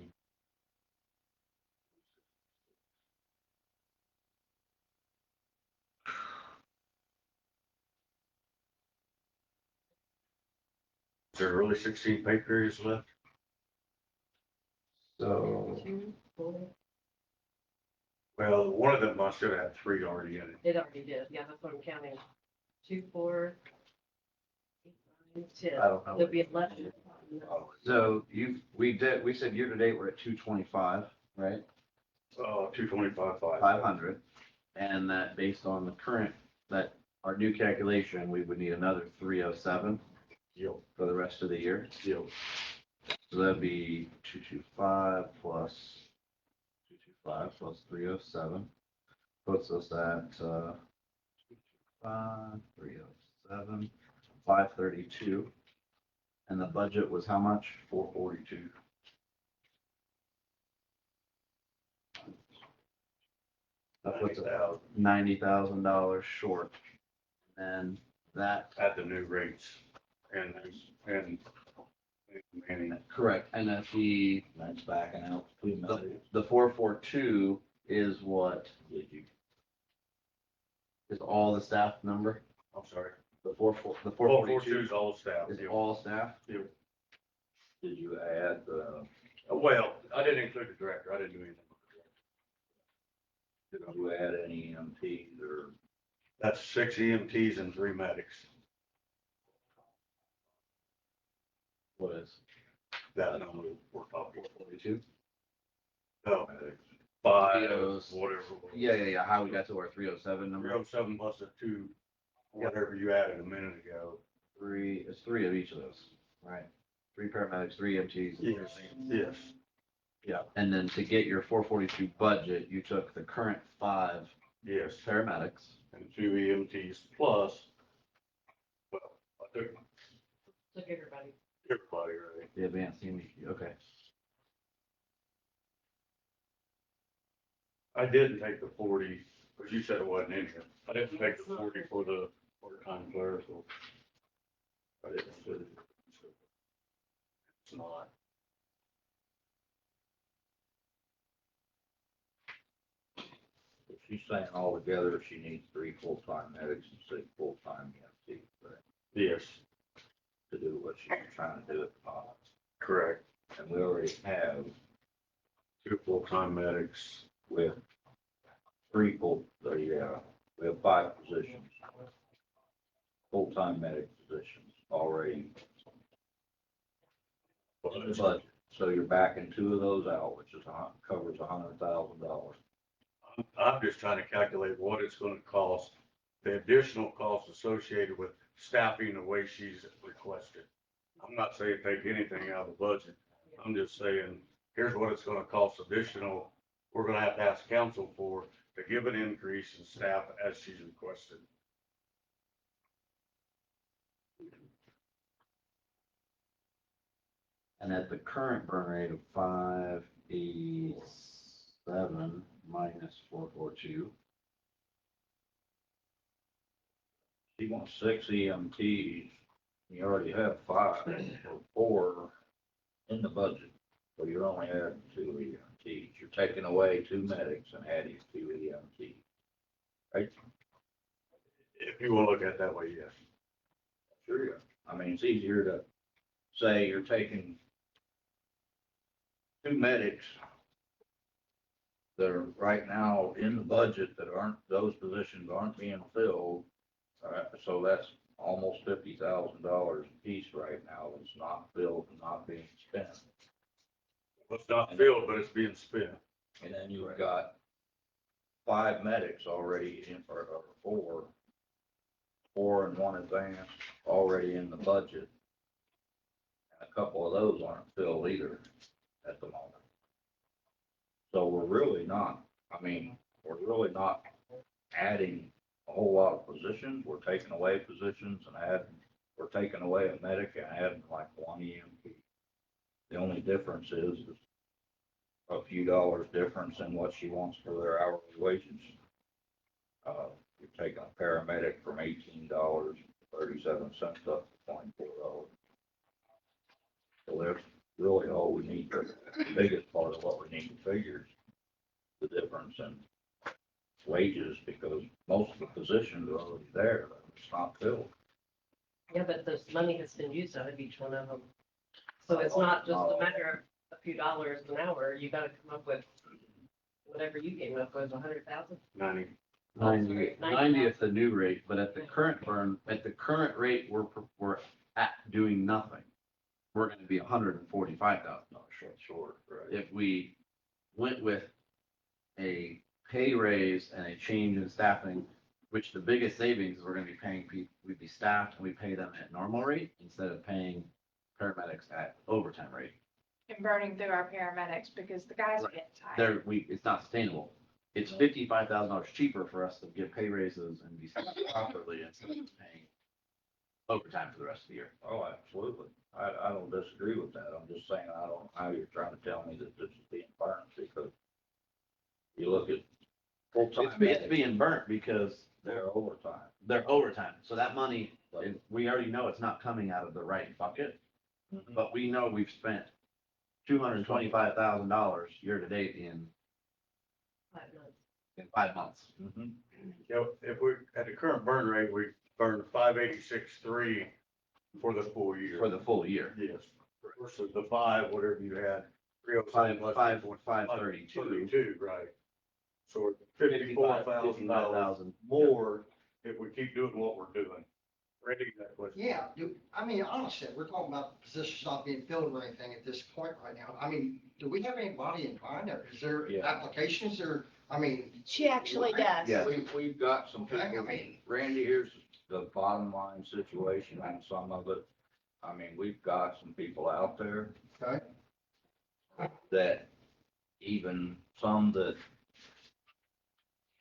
Is there really 16 pay periods left?
So,
2, 4,
Well, one of them must have had 3 already in it.
it already did, yeah, that's what I'm counting. 2, 4, 8, 9, 10.
I don't know.
There'll be 11.
so we said year to date, we're at 225, right?
225.5.
500. And that based on the current, that our new calculation, we would need another 307
Yep,
for the rest of the year.
yep.
So that'd be 225 plus 225 plus 307. Puts us at 225, 307, 532. And the budget was how much? 442. That puts us $90,000 short. And that,
At the new rates. And Manning.
correct, and at the
That's backing out the two medics.
The 442 is what
Did you,
is all the staff number?
I'm sorry.
The
442
442
is all staff.
is
Yep.
all staff?
did you add the,
Well, I didn't include the director. I didn't do anything with the director.
did you add any EMTs or?
That's 6 EMTs and 3 medics.
What is?
That number we're talking.
442?
No,
medics?
5,
Yes.
whatever.
Yeah. How we got to our 307 number?
307 plus the 2, whatever you added a minute ago.
It's three of each of those, right? 3 paramedics, 3 EMTs.
Yes.
Yeah. And then to get your 442 budget, you took the current 5
Yes.
paramedics.
And 2 EMTs plus, well, I took
Took everybody.
everybody, right?
The advanced EMT, okay.
I didn't take the 40, because you said it wasn't in here. I didn't take the 40 for the part-time clerical. I didn't include it. It's not.
If she's saying altogether, she needs 3 full-time medics and 6 full-time EMTs, right?
Yes,
To do what she's trying to do at the moment.
correct.
And we already have
2 full-time medics.
with 3 we have 5 positions. Full-time medic positions already in the budget. So you're backing 2 of those out, which is, covers $100,000.
I'm just trying to calculate what it's gonna cost, the additional costs associated with staffing the way she's requested. I'm not saying take anything out of the budget. I'm just saying, here's what it's gonna cost additional. We're gonna have to ask council for to give an increase in staff as she's requested.
And at the current burn rate of 587 minus 442,
She wants 6 EMTs. You already have 5 or 4 in the budget. So you're only adding 2 EMTs. You're taking away 2 medics and adding 2 EMTs. Right?
If you wanna look at it that way, yes.
Sure. Yeah. I mean, it's easier to say you're taking 2 medics that are right now in the budget that aren't, those positions aren't being filled. So that's almost $50,000 a piece right now that's not filled and not being spent.
It's not filled, but it's being spent.
And then you've got 5 medics already in, or 4 and 1 advanced already in the budget. And a couple of those aren't filled either at the moment. So we're really not, we're really not adding a whole lot of positions. We're taking away positions and we're taking away a medic and adding like 1 EMT. The only difference is a few dollars difference in what she wants for their hourly wages. You're taking a paramedic from $18.37 up to $24. So that's really all we need. The biggest part of what we need to figure is the difference in wages, because most of the positions are already there. It's not filled.
Yeah, but this money has been used out of each one of them. So it's not just a matter of a few dollars an hour. You gotta come up with whatever you came up with, 100,000.
90.
90 at the new rate, but at the current rate, we're at doing nothing. We're gonna be $145,000 short.
Right.
If we went with a pay raise and a change in staffing, which the biggest savings is we're gonna be paying people, we'd be staffed and we pay them at normal rate instead of paying paramedics at overtime rate.
And burning through our paramedics because the guys are
Right.
getting tired.
It's not sustainable. It's $55,000 cheaper for us to give pay raises and be staffed properly instead of paying overtime for the rest of the year.
Oh, absolutely. I don't disagree with that. I'm just saying, I don't know how you're trying to tell me that this is being burnt, because you look at full-time
It's
medics,
being burnt because
they're overtime.
they're overtime. So that money, we already know it's not coming out of the right bucket, but we know we've spent $225,000 year to date in
5 months.
5 months.
Mhm.
You know, if we, at the current burn rate, we burned 586.3 for the full year.
For the full year.
Yes. Versus the 5, whatever you had. 307 less
Five,
than
532.
32, right. So $54,000 more if we keep doing what we're doing. Randy, that question.
Yeah, honestly, we're talking about positions not being filled or anything at this point right now. Do we have anybody in mind, or is there
Yeah.
applications, or,
She actually does.
Yeah.
We've got some
Okay,
people, Randy, here's the bottom line situation on some of it. We've got some people out there
okay,
that, even some that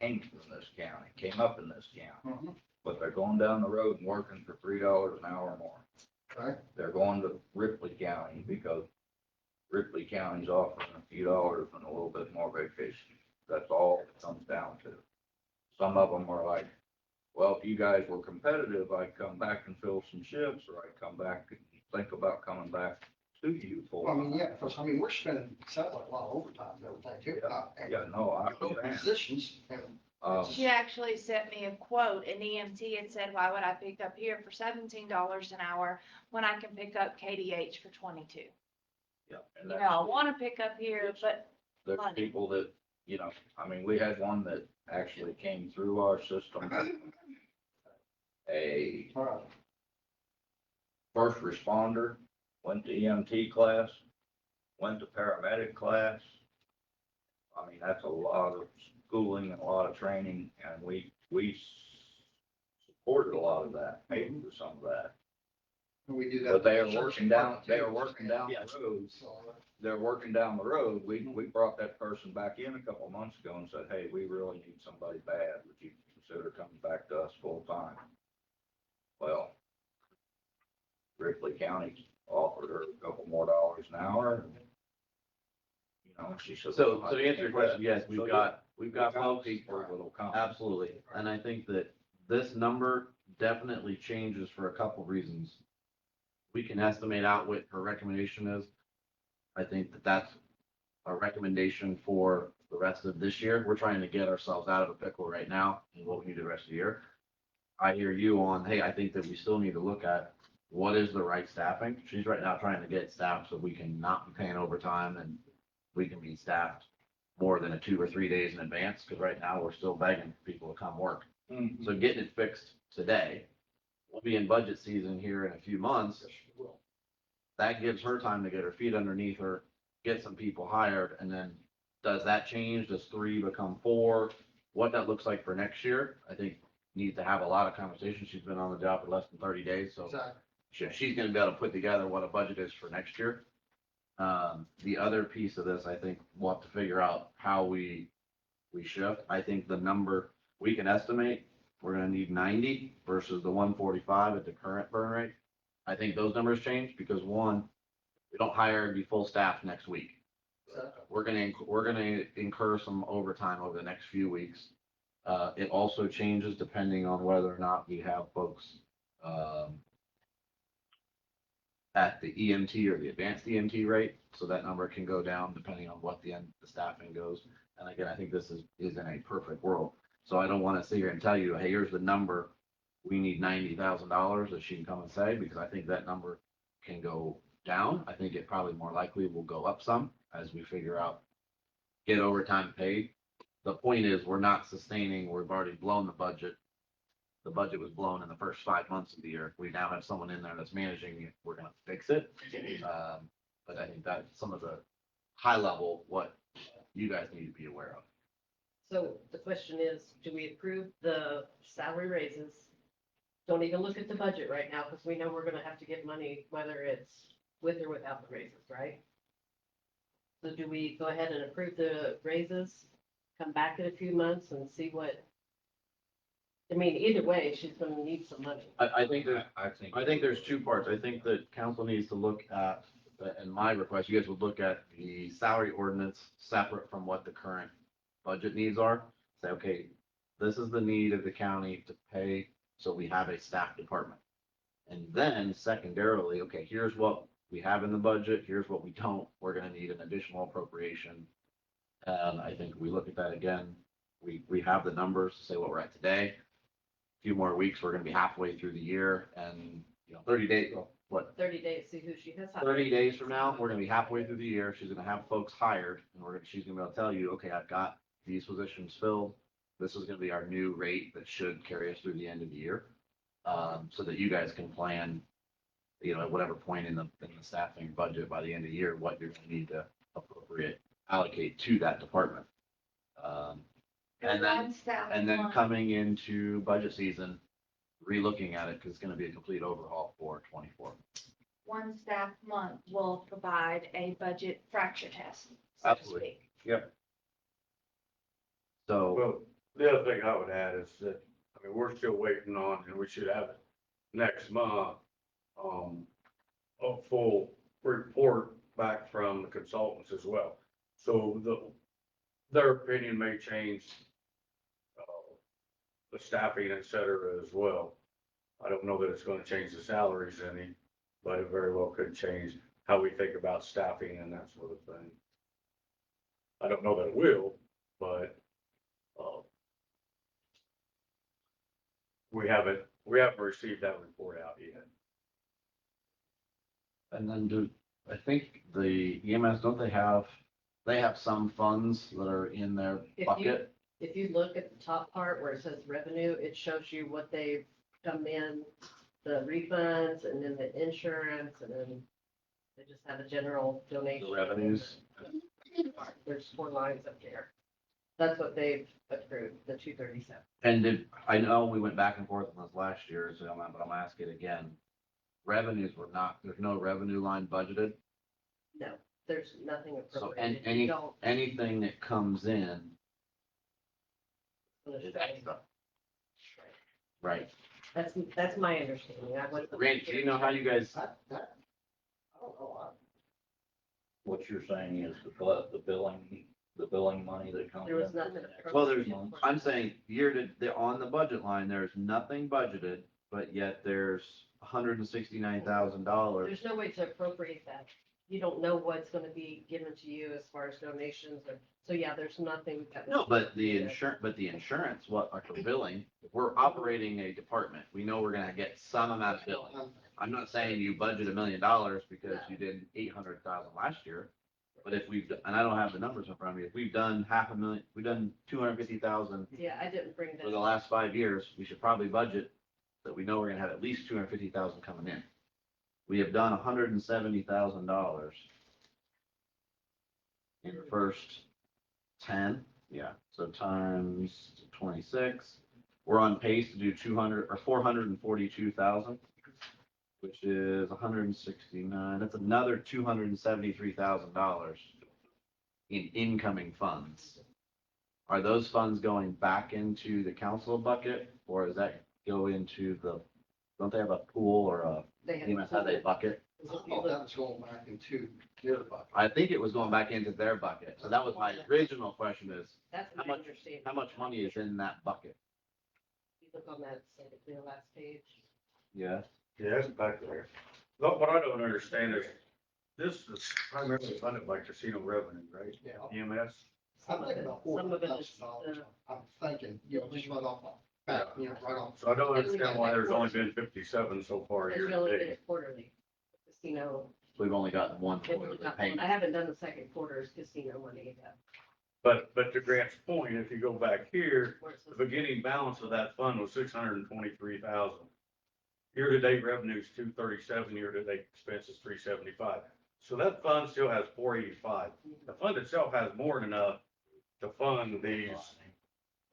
came from this county, came up in this county,
mhm,
but they're going down the road and working for $3 an hour more.
okay,
They're going to Ripley County because Ripley County's offering a few dollars and a little bit more vacation. That's all it comes down to. Some of them are like, well, if you guys were competitive, I'd come back and fill some shifts, or I'd come back and think about coming back to you full
well,
time.
yeah, because, we're spending, sounds like a lot of overtime and everything too. And
Yeah, no, I
open
understand.
positions, and
She actually sent me a quote, an EMT, and said, why would I pick up here for $17 an hour when I can pick up KDH for 22?
Yeah, and
You know,
that's-
I want to pick up here, but
There's
money.
people that, we had one that actually came through our system. A
all right,
first responder, went to EMT class, went to paramedic class. That's a lot of schooling and a lot of training, and we supported a lot of that, paid for some of that.
we do that.
But they are
Sheriff's
working down,
Department,
they
too.
are working down
Yeah.
the road.
So,
They're working down the road. We brought that person back in a couple of months ago and said, hey, we really need somebody bad. Would you consider coming back to us full time? Well, Ripley County offered her a couple more dollars an hour. She said.
So to answer your question, yes, we've got folks.
people that'll come.
Absolutely. And I think that this number definitely changes for a couple reasons. We can estimate out what her recommendation is. I think that that's a recommendation for the rest of this year. We're trying to get ourselves out of a pickle right now and what we need the rest of the year. I hear you on, hey, I think that we still need to look at what is the right staffing. She's right now trying to get staffed so we can not be paying overtime and we can be staffed more than 2 or 3 days in advance, because right now we're still begging people to come work.
Mhm.
So getting it fixed today we'll be in budget season here in a few months. That gives her time to get her feet underneath her, get some people hired, and then does that change? Does 3 become 4? What that looks like for next year, I think needs to have a lot of conversations. She's been on the job for less than 30 days, so
Exactly.
she's gonna be able to put together what a budget is for next year. The other piece of this, I think we'll have to figure out how we shift. I think the number we can estimate, we're gonna need 90 versus the 145 at the current burn rate. I think those numbers change because one, we don't hire and be full staff next week. We're gonna incur some overtime over the next few weeks. It also changes depending on whether or not we have folks, at the EMT or the advanced EMT rate, so that number can go down depending on what the staffing goes. And again, I think this is in a perfect world. So I don't want to sit here and tell you, hey, here's the number. We need $90,000 that she can come and say, because I think that number can go down. I think it probably more likely will go up some as we figure out, get overtime paid. The point is, we're not sustaining, we've already blown the budget. The budget was blown in the first 5 months of the year. We now have someone in there that's managing it. We're gonna fix it. But I think that's some of the high level, what you guys need to be aware of.
So the question is, do we approve the salary raises? Don't even look at the budget right now, because we know we're gonna have to get money, whether it's with or without the raises, right? So do we go ahead and approve the raises, come back in a few months and see what? I mean, either way, she's gonna need some money.
I think there's 2 parts. I think that council needs to look at, and my request, you guys would look at the salary ordinance separate from what the current budget needs are. Say, okay, this is the need of the county to pay, so we have a staff department. And then secondarily, okay, here's what we have in the budget, here's what we don't, we're gonna need an additional appropriation. And I think we look at that again, we have the numbers to say what we're at today. Few more weeks, we're gonna be halfway through the year, and, 30 days, what,
30 days, see who she has. hired.
30 days from now, we're gonna be halfway through the year. She's gonna have folks hired, and she's gonna be able to tell you, okay, I've got these positions filled. This is gonna be our new rate that should carry us through the end of the year. So that you guys can plan, at whatever point in the staffing budget by the end of the year, what you're gonna need to allocate to that department. And then coming into budget season, relooking at it, because it's gonna be a complete overhaul for 24.
One staff month will provide a budget fracture test, so to
Absolutely.
speak.
So,
Well, the other thing I would add is that, we're still waiting on, and we should have it next month, a full report back from the consultants as well. So their opinion may change, the staffing, et cetera, as well. I don't know that it's gonna change the salaries any, but it very well could change how we think about staffing and that sort of thing. I don't know that it will, but, we haven't received that report out yet.
and then I think the EMS, don't they have some funds that are in their bucket?
If you look at the top part where it says revenue, it shows you what they've come in, the refunds, and then the insurance, and then they just have a general donation.
The revenues?
There's 4 lines up there. That's what they've approved, the 237.
And I know we went back and forth on this last year, but I'm gonna ask it again. Revenues were not, there's no revenue line budgeted.
No, there's nothing
So
appropriated.
any,
You don't-
anything that comes in
gonna
is
say-
extra. Right.
That's my understanding. I wasn't.
Randy, do you know how you guys,
I don't know.
What you're saying is the billing money that comes in.
There was
for
nothing
the next
well,
six months.
I'm saying on the budget line, there's nothing budgeted, but yet there's $169,000.
There's no way to appropriate that. You don't know what's gonna be given to you as far as donations or, so yeah, there's nothing. that-
No, but the insurance, what are for billing, if we're operating a department, we know we're gonna get some amount of billing. I'm not saying you budget $1 million because you did 800,000 last year. But if and I don't have the numbers in front of me, if we've done $500,000, we've done 250,000
Yeah, I didn't bring
for the
that.
last 5 years, we should probably budget that we know we're gonna have at least 250,000 coming in. We have done $170,000 in the first 10, yeah, so times 26. We're on pace to do 200 or 442,000, which is 169. That's another $273,000 in incoming funds. Are those funds going back into the council bucket, or does that go into the, don't they have a pool or a,
They have.
you must have a bucket?
I thought that was going back into their bucket.
I think it was going back into their bucket. So that was my original question is,
That's
how
my
much-
understanding.
how much money is in that bucket?
You look on that second, the last page.
Yeah.
Yeah, it's back there. But what I don't understand is, this is primarily funded by casino revenue, right?
Yeah,
EMS.
I'm thinking about
Some of it is,
$400,000. I'm thinking, you know, just right off my back, you know, right off.
So I don't understand why there's only been 57 so far
And
here
we only did
today.
it quarterly. Casino,
We've only gotten one
they've only
quarterly
got one.
payment.
I haven't done the second quarter's casino money yet.
But to Grant's point, if you go back here,
Where it
the
says-
beginning balance of that fund was 623,000. Year-to-date revenue is 237, year-to-date expenses 375. So that fund still has 485. The fund itself has more than enough to fund these,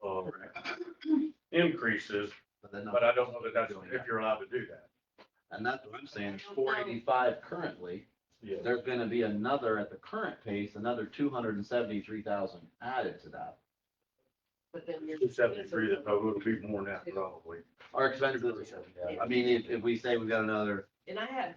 uh, increases, but I don't know that that's, if you're allowed to do that.
And that's what I'm saying, 485 currently.
Yeah.
There's gonna be another, at the current pace, another 273,000 added to that.
But then your.
273, that would be more than that probably.
Our expenses, I mean, if we say we've got another,
And I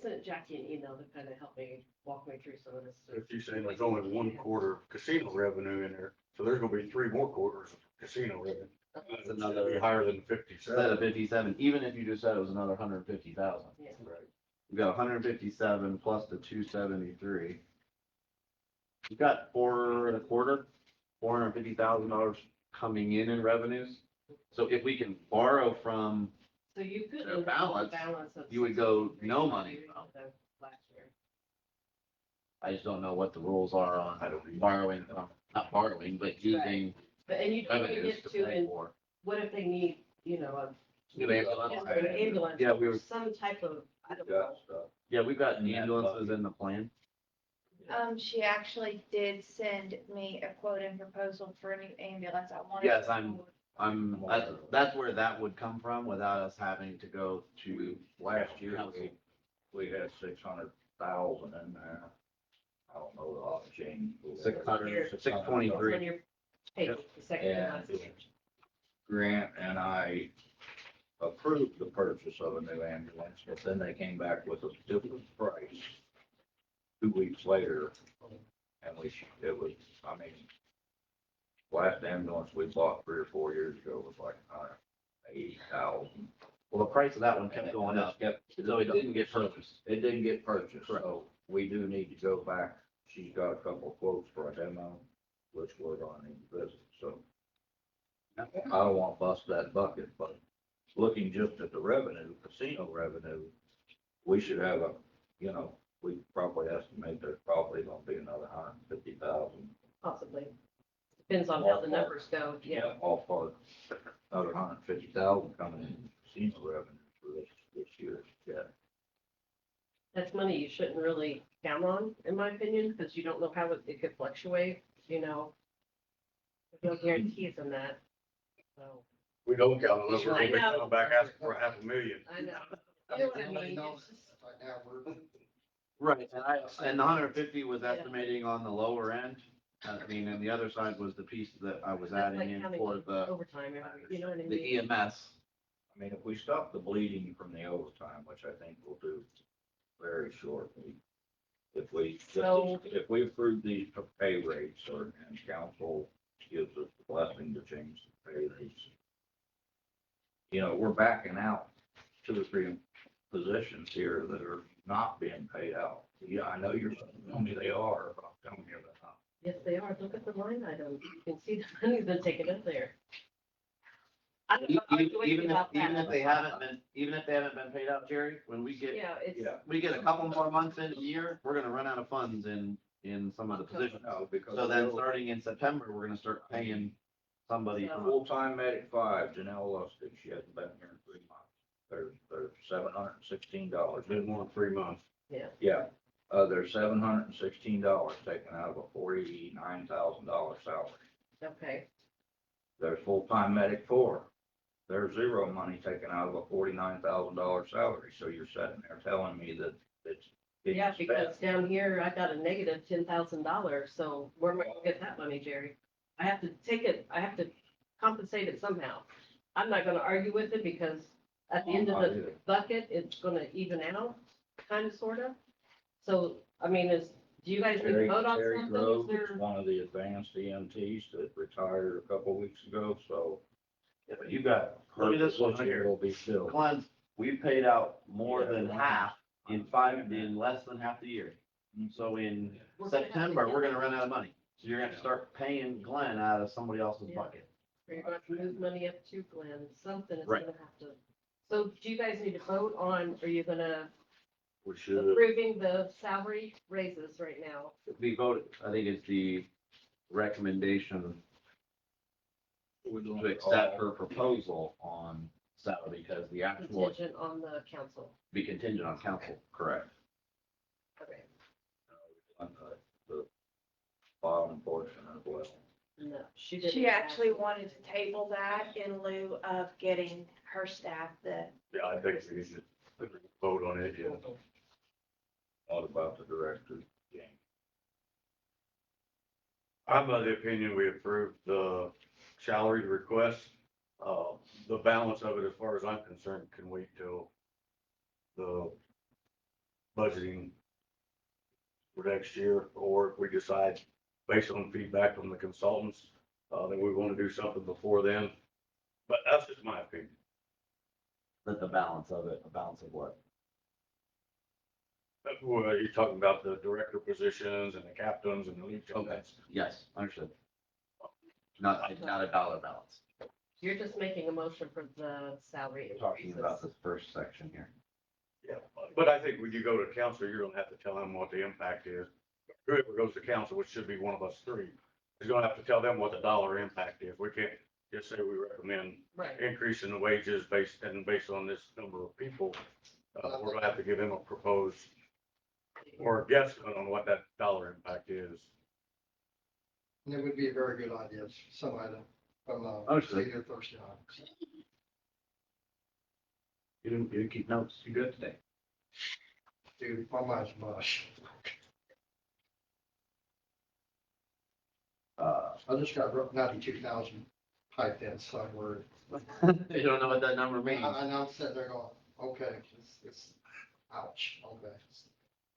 sent Jackie an email to kind of help me, walk me through some of this.
If you say there's only one quarter of casino revenue in there, so there's gonna be 3 more quarters of casino revenue.
that's
That'd
another,
be higher than
instead of
57.
57, even if you just said it was another 150,000.
Yeah.
Right.
We've got 157 plus the 273. You've got $450,000 coming in revenues. So if we can borrow from,
So you could.
The balance,
Of
you would go no money.
Last year.
I just don't know what the rules are on
I don't either.
borrowing, not borrowing, but using
But, and you don't want to
revenues
get
to
to,
pay
and
for.
what if they need, you know, a.
New ambulance.
An ambulance.
Yeah, we were-
Some type of, I don't know.
Got stuff.
Yeah, we've got ambulances in the plan.
She actually did send me a quote and proposal for a new ambulance. I wanted.
Yes,
to-
That's where that would come from without us having to go to
Last year,
council.
we had 600,000 in there. I don't know, a lot of change.
600,
It's
623.
on your page, the second to
And
last page.
Grant and I approved the purchase of a new ambulance, but then they came back with a different price 2 weeks later. And it was, I mean, last ambulance we bought 3 or 4 years ago was like 80,000.
Well, the price of that one kept going up, so it didn't get purchased.
It didn't get purchased, so we do need to go back. She's got a couple of quotes for a demo, which we're gonna need to visit, so. I don't want to bust that bucket, but looking just at the revenue, casino revenue, we should have we probably estimate there's probably gonna be another 150,000.
Possibly. Depends on how the numbers go, yeah.
All for another 150,000 coming in casino revenue for this year, yeah.
That's money you shouldn't really count on, in my opinion, because you don't know how it could fluctuate, you know. There's no guarantees in that, so.
We don't count on it, we're
I
gonna be
know.
coming back asking for $500,000.
I know. You know what I mean?
No,
It's just-
right now, we're.
Right, and the 150 was estimating on the lower end. I mean, and the other side was the piece that I was
That's
adding
like
in
counting
for the
overtime, you know what I
the
mean?
EMS.
I mean, if we stop the bleeding from the overtime, which I think we'll do very shortly, if we approve these pay rates and council gives us the blessing to change the pay rates, we're backing out 2 or 3 positions here that are not being paid out. Yeah, I know you're telling me they are, but I'm telling you they're not.
Yes, they are. Look at the line item. You can see the money's been taken up there. I don't know.
Even if they haven't been paid out, Jerry, when we get,
Yeah, it's,
we get a couple more months into the year, we're gonna run out of funds in some of the positions.
No, because
So then, starting in September, we're gonna start paying somebody.
So-
full-time medic 5, Janelle Lustig, she hasn't been here in 3 months. There's $716.
Been more than 3 months.
Yeah, there's $716 taken out of a $49,000 salary.
Okay,
There's full-time medic 4. There's zero money taken out of a $49,000 salary. So you're sitting there telling me that it's.
yeah, because down here I got a negative $10,000, so where am I gonna get that money, Jerry? I have to take it, I have to compensate it somehow. I'm not gonna argue with it because at the end of the bucket, it's gonna even out, kind of, sort of. So, I mean, do you guys need to vote on
Terry
something?
Grove
Is
is
there-
one of the advanced EMTs that retired a couple weeks ago, so.
Yeah, but you got, look at this one
position
here.
Will be filled.
Glenn, we paid out more
Yeah.
than half in less than half the year. So in
We're gonna have to
September,
get-
we're gonna run out of money. So you're gonna have to start paying Glenn out of somebody else's
Yeah.
bucket.
Or you're going to move money up to Glenn, something is
Right.
gonna have to. So do you guys need to vote on, are you gonna
We should,
approving the salary raises right now?
We voted, I think it's the recommendation to accept her proposal on salary because the actual
Contingent on the council.
be contingent on council, correct?
Okay,
on the bottom portion as well.
no, she didn't.
She actually
ask.
wanted to table that in lieu of getting her staff the,
Yeah, I think we should vote on it, yeah.
What about the director, James?
I'm of the opinion we approved the salary request. The balance of it, as far as I'm concerned, can wait till the budgeting for next year, or if we decide, based on feedback from the consultants, that we want to do something before then. But that's just my opinion.
That the balance of it, a balance of what?
Well, you're talking about the director positions and the captains and the lieutenants.
Yes, understood. Not a dollar balance.
You're just making a motion for the salary
We're talking
increases.
about this first section here.
Yeah, but I think when you go to council, you're gonna have to tell them what the impact is. Whoever goes to council, which should be one of us three, is gonna have to tell them what the dollar impact is. We can't just say we recommend
Right,
increasing the wages based on this number of people. We're gonna have to give them a proposed or a guesstimate on what that dollar impact is.
And it would be a very good idea, somebody from,
Understood.
senior Thursday night.
You didn't keep notes. You good today?
Dude, my mind's mush. I just got 92,000 typed in somewhere.
You don't know what that number means.
I know I'm sitting there going, okay, it's, ouch, okay.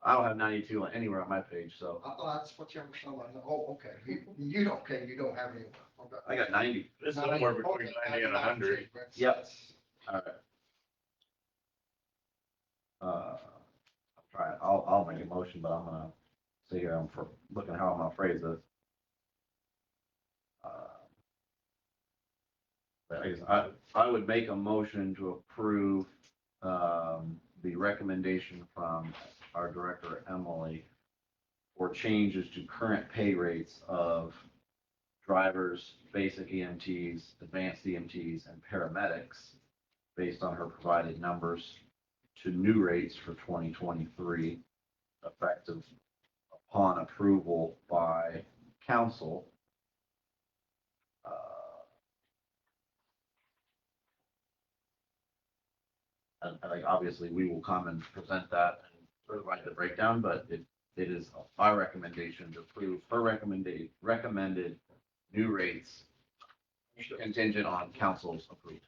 I don't have 92 anywhere on my page, so
I thought that's what you were saying. Oh, okay, you don't, okay, you don't have any, okay.
I got 90.
It's somewhere between 90 and 100.
Yep. All right. I'm trying, I'll make a motion, but I'm gonna sit here, looking at how I'm gonna phrase this. But I guess I would make a motion to approve, the recommendation from our director, Emily, for changes to current pay rates of drivers, basic EMTs, advanced EMTs, and paramedics, based on her provided numbers, to new rates for 2023, effective upon approval by council. And like, obviously, we will come and present that and provide the breakdown, but it is our recommendation to approve her recommended new rates contingent on council's approval.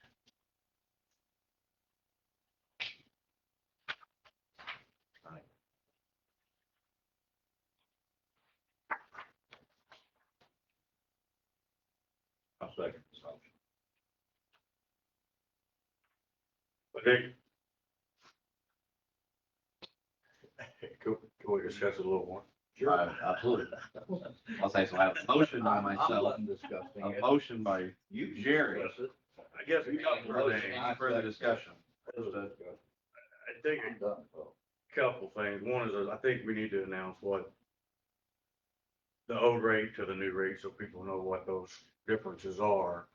I'll second this motion.
But they, can we discuss it a little more?
Absolutely. I'll say, so I have a motion by myself,
Disgusting.
a motion by
You
Jerry.
I guess we got
Any further discussion?
I think a couple things. One is, I think we need to announce what the old rate to the new rate, so people know what those differences are.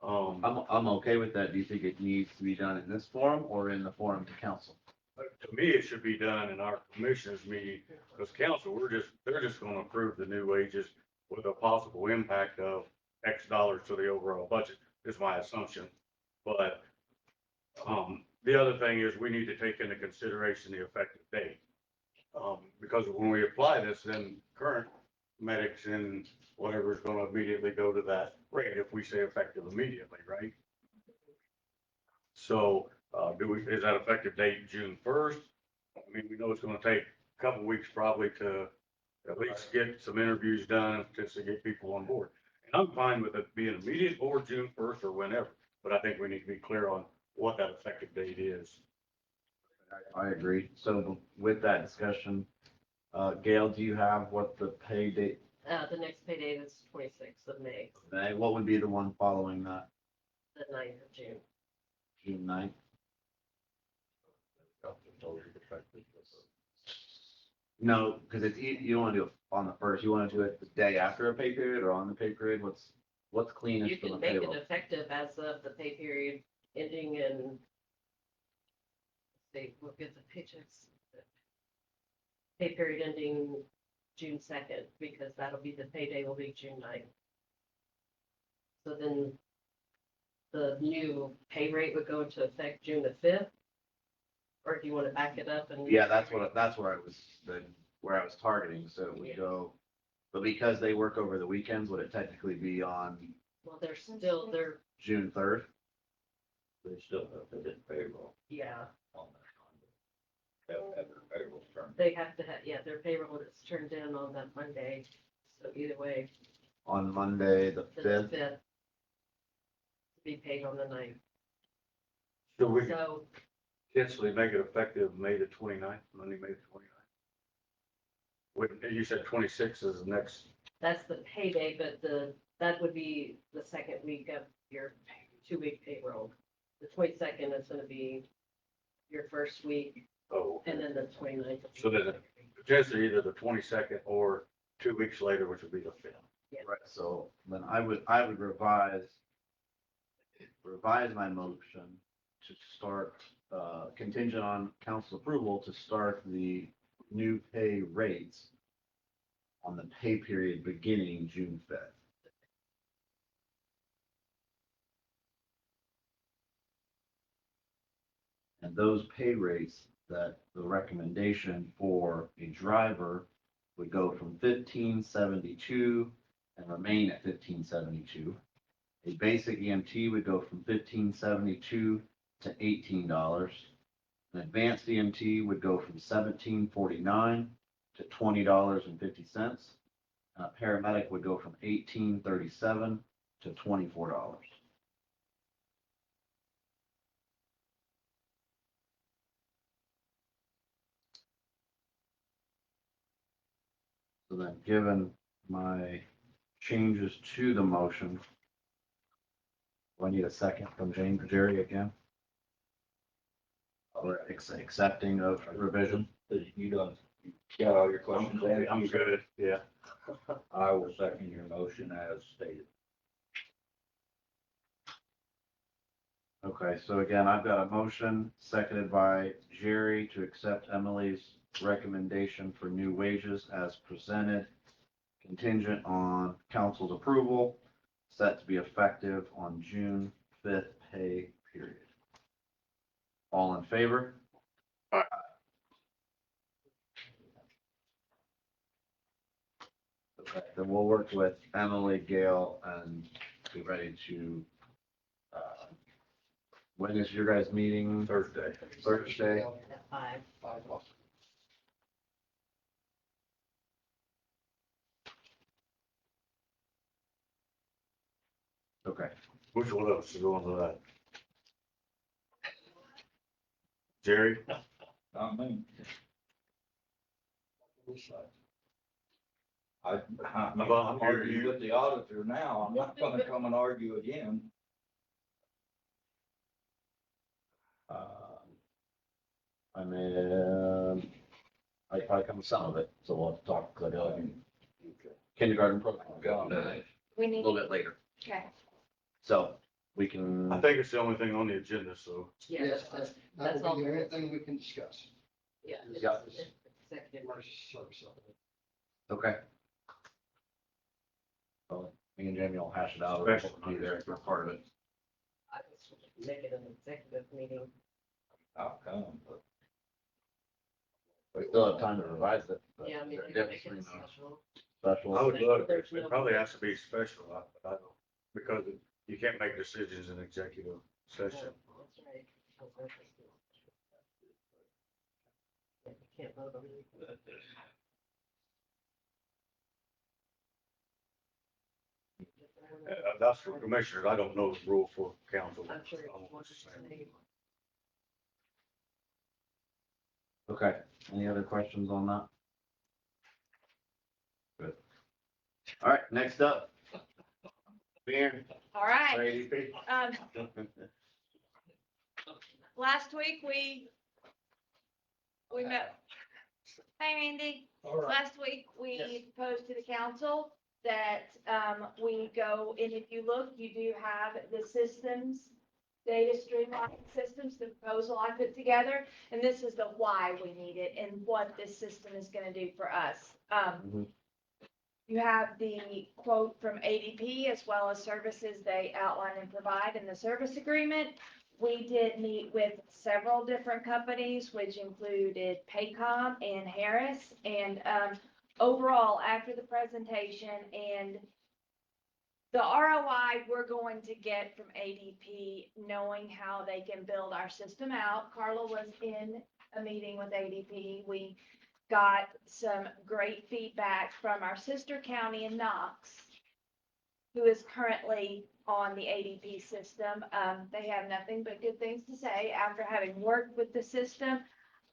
I'm okay with that. Do you think it needs to be done in this forum or in the forum to council?
To me, it should be done in our commissioners meeting, because council, they're just gonna approve the new wages with a possible impact of X dollars to the overall budget, is my assumption. But, the other thing is we need to take into consideration the effective date. Because when we apply this, then current medics and whatever is gonna immediately go to that rate if we say effective immediately, right? So, is that effective date June 1st? I mean, we know it's gonna take a couple weeks probably to at least get some interviews done, just to get people on board. And I'm fine with it being immediate or June 1st or whenever, but I think we need to be clear on what that effective date is.
I agree. So with that discussion, Gail, do you have what the pay date,
The next payday is 26th of May,
what would be the one following that,
the 9th of June.
June 9th? No, because you don't want to do it on the first, you want to do it the day after a pay period or on the pay period? What's
You
cleanest for the
can make it
payroll?
effective as of the pay period ending in, let's see, we'll get the paychecks. Pay period ending June 2nd, because that'll be, the payday will be June 9th. So then the new pay rate would go into effect June the 5th? Or do you want to back it up and?
Yeah, that's where I was targeting, so it would
Yeah.
go, but because they work over the weekends, would it technically be on
Well, they're,
June 3rd?
They still have to get payroll
yeah,
on that. Have their payroll turned.
they have to have, yeah, their payroll is turned in on that Monday. So either way,
On Monday, the
the
5th?
5th. To be paid on the 9th.
So we
So
potentially make it effective May the 29th, Monday, May the 29th. You said 26 is the next,
that's the payday, but that would be the second week of your 2-week payroll. The 22nd is gonna be your first week,
oh,
and then the 29th.
So then potentially either the 22nd or 2 weeks later, which would be the 5th.
Right, so then I would revise my motion to start, contingent on council approval to start the new pay rates on the pay period beginning June 5th. And those pay rates, that the recommendation for a driver would go from 1572 and remain at 1572. A basic EMT would go from 1572 to $18. An advanced EMT would go from 1749 to $20.50. And a paramedic would go from 1837 to $24. So then, given my changes to the motion, do I need a second from James or Jerry again? Or accepting of revision?
You done, you got all your questions answered?
I'm good, yeah.
I will second your motion as stated.
Okay, so again, I've got a motion seconded by Jerry to accept Emily's recommendation for new wages as presented, contingent on council's approval, set to be effective on June 5th pay period. All in favor?
Aye.
Okay, then we'll work with Emily, Gail, and be ready to, when is your guys' meeting?
Thursday.
Thursday?
At 5.
5 o'clock.
Okay.
Which one of us is going to that? Jerry?
Not me. I'm arguing with the auditor now. I'm not gonna come and argue again.
I mean, I probably come to some of it, so we'll have to talk, because I got kindergarten program, a
We need,
little bit later.
okay,
So we can,
I think it's the only thing on the agenda, so.
Yeah,
Yes,
that's,
that
that's
will
all
be the
there
only
is.
thing we can discuss.
Yeah. it's
Yeah.
Executive.
Emergency service.
okay. Well, me and Jamie will hash it out,
Special.
be there for part of it.
I was making an executive meeting.
I'll come, but
We still have time to revise it. but
Yeah, I mean,
there are
we can make
different,
it a special.
Special.
I would love,
There's
it
no-
probably has to be special, but I don't, because you can't make decisions in executive session.
That's right. Yeah, you can't vote on it.
That's for commissioners. I don't know the rule for council.
I'm sure
I
it's
don't know
one
what to say.
same.
Okay, any other questions on that? Good. All right, next up. Beer,
All right,
ADP.
last week we met. Hey, Randy.
All right.
Last week, we proposed to the council that, we go, and if you look, you do have the systems, data streamlining systems, the proposal I put together, and this is the why we need it and what this system is gonna do for us.
Mhm.
You have the quote from ADP as well as services they outline and provide in the service agreement. We did meet with several different companies, which included Paycom and Harris. And overall, after the presentation and the ROI we're going to get from ADP, knowing how they can build our system out. Carla was in a meeting with ADP. We got some great feedback from our sister county in Knox, who is currently on the ADP system. They have nothing but good things to say. After having worked with the system,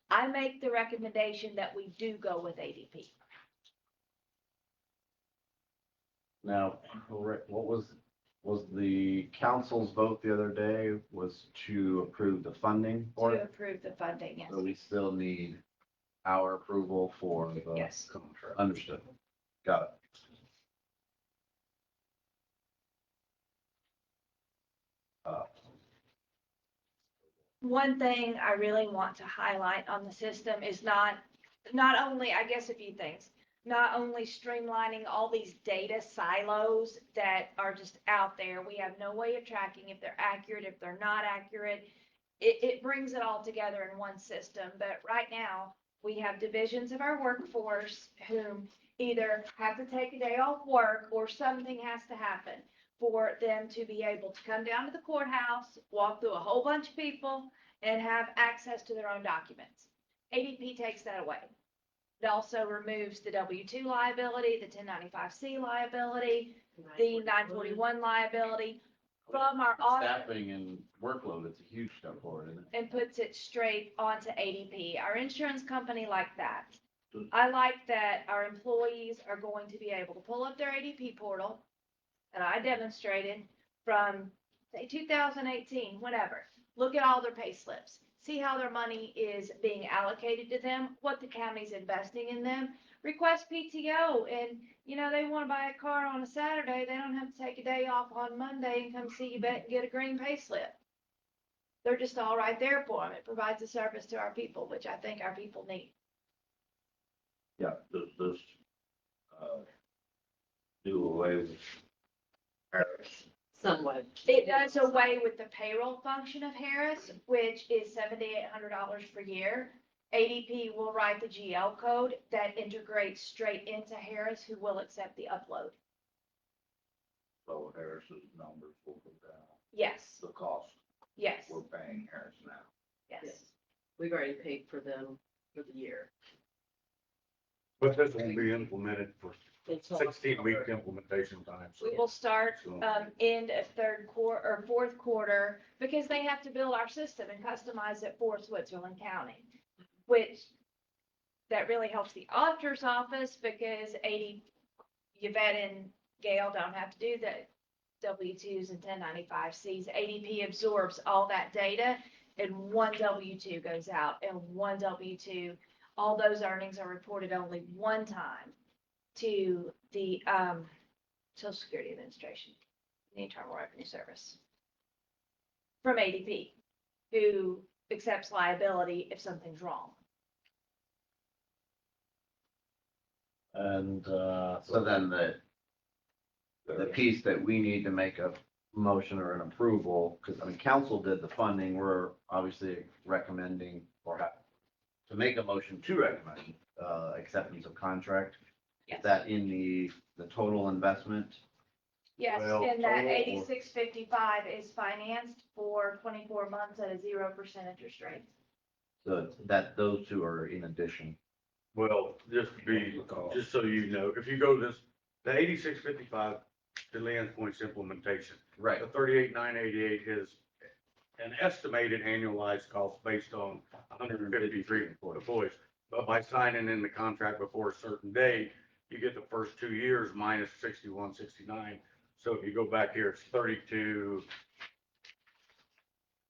I make the recommendation that we do go with ADP.
Now, Rick, what was the council's vote the other day was to approve the funding for
To
it?
approve the funding, yes.
So we still need our approval for the
Yes.
contract. Understood. Got it.
One thing I really want to highlight on the system is not only, I guess, a few things. Not only streamlining all these data silos that are just out there. We have no way of tracking if they're accurate, if they're not accurate. It brings it all together in one system. But right now, we have divisions of our workforce whom either have to take a day off work or something has to happen for them to be able to come down to the courthouse, walk through a whole bunch of people, and have access to their own documents. ADP takes that away. It also removes the W-2 liability, the 1095-C liability, the 941 liability from our audit,
Staffing and workload, it's a huge step forward, isn't it?
and puts it straight onto ADP. Our insurance company like that. I like that our employees are going to be able to pull up their ADP portal that I demonstrated from, say, 2018, whatever. Look at all their pay slips, see how their money is being allocated to them, what the county's investing in them, request PTO. And, you know, they want to buy a car on a Saturday, they don't have to take a day off on Monday and come see you and get a green pay slip. They're just all right there for them. It provides a service to our people, which I think our people need.
yeah, this, do away with
Somewhat.
It does away with the payroll function of Harris, which is $7,800 per year. ADP will write the GL code that integrates straight into Harris, who will accept the upload.
so Harris's numbers will go down,
Yes,
the cost
yes,
we're paying Harris now.
yes.
We've already paid for them for the year.
But this won't be implemented for
Until
16-week
October.
implementation time, so.
We will start,
So-
end of third quarter or fourth quarter, because they have to build our system and customize it for Switzerland County, which that really helps the auditor's office because Yvette and Gail don't have to do the W-2s and 1095-Cs. ADP absorbs all that data and one W-2 goes out and one W-2. All those earnings are reported only one time to the Social Security Administration, the Internal Revenue Service. from ADP, who accepts liability if something's wrong.
And, so then the piece that we need to make a motion or an approval, because I mean, council did the funding, we're obviously recommending or have to make a motion to recommend, acceptance of contract. Is
Yes.
that in the total investment?
Yes,
Well,
and that
total or-
8655 is financed for 24 months at a 0% interest rate.
So that, those two are in addition.
Well, just so you know, if you go this, the 8655, to Leanne's point's implementation.
Right.
The 38,988 is an estimated annualized cost based on 153 employees. But by signing in the contract before a certain date, you get the first 2 years minus 6169. So if you go back here, it's 32,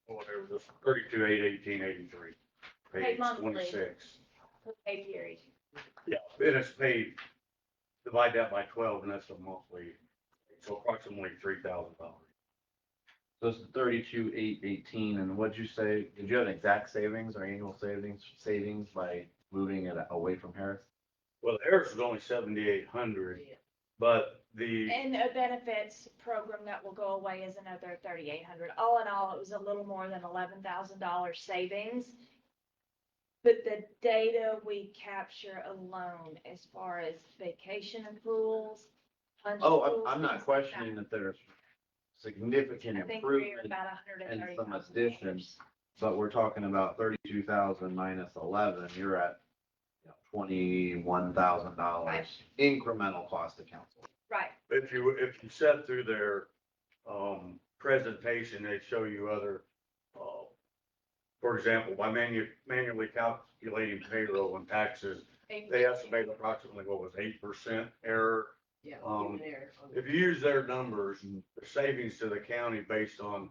whatever, this 32,818.83.
Paid
Page
monthly.
26.
Per pay period.
Yeah, and it's paid, divide that by 12, and that's a monthly, so approximately $3,000.
So it's 32,818, and what'd you say? Did you have an exact savings or annual savings by moving it away from Harris?
Well, Harris is only 7,800, but
And a benefits program that will go away is another 3,800. All in all, it was a little more than $11,000 savings. But the data we capture alone, as far as vacation accruals. punch
Oh,
accruals,
I'm not
things like
questioning that there's significant
that. I think we're
improvement,
about
and some
$130,000.
additions. but we're talking about 32,000 minus 11, you're at, $21,000
Right.
incremental cost to council.
Right,
if you set through their, presentation, they show you other, for example, by manually calculating payroll and taxes, they estimate approximately, 8% error.
Yeah.
Um,
human error on
If you use their numbers, the savings to the county based on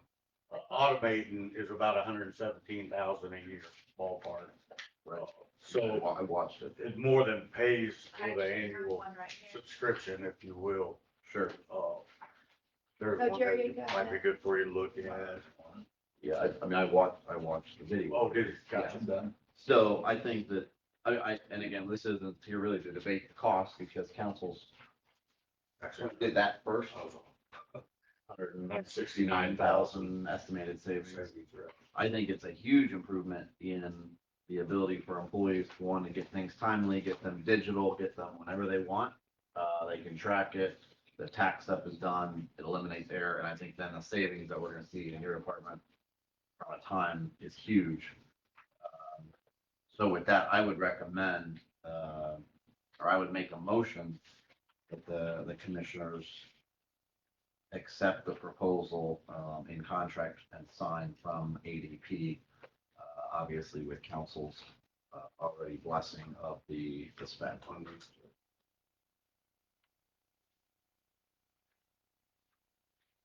automating is about 117,000 a year ballpark.
Right.
So
I watched it.
it more than pays
I
for the
actually have
annual
one right here.
subscription, if you will.
Sure.
There's
Oh,
one
Jerry,
that
you got
might be
it.
good for you to look at.
Yeah, I mean, I watched the video.
Oh, did it? Gotcha.
So I think that, and again, this isn't here really to debate the cost, because council's
Actually,
did that first. 169,000 estimated savings. I think it's a huge improvement in the ability for employees to want to get things timely, get them digital, get them whenever they want. They can track it, the tax stuff is done, it eliminates error, and I think then the savings that we're gonna see in your department from a time is huge. So with that, I would recommend, or I would make a motion that the commissioners accept the proposal in contract and sign from ADP, obviously with council's already blessing of the spend.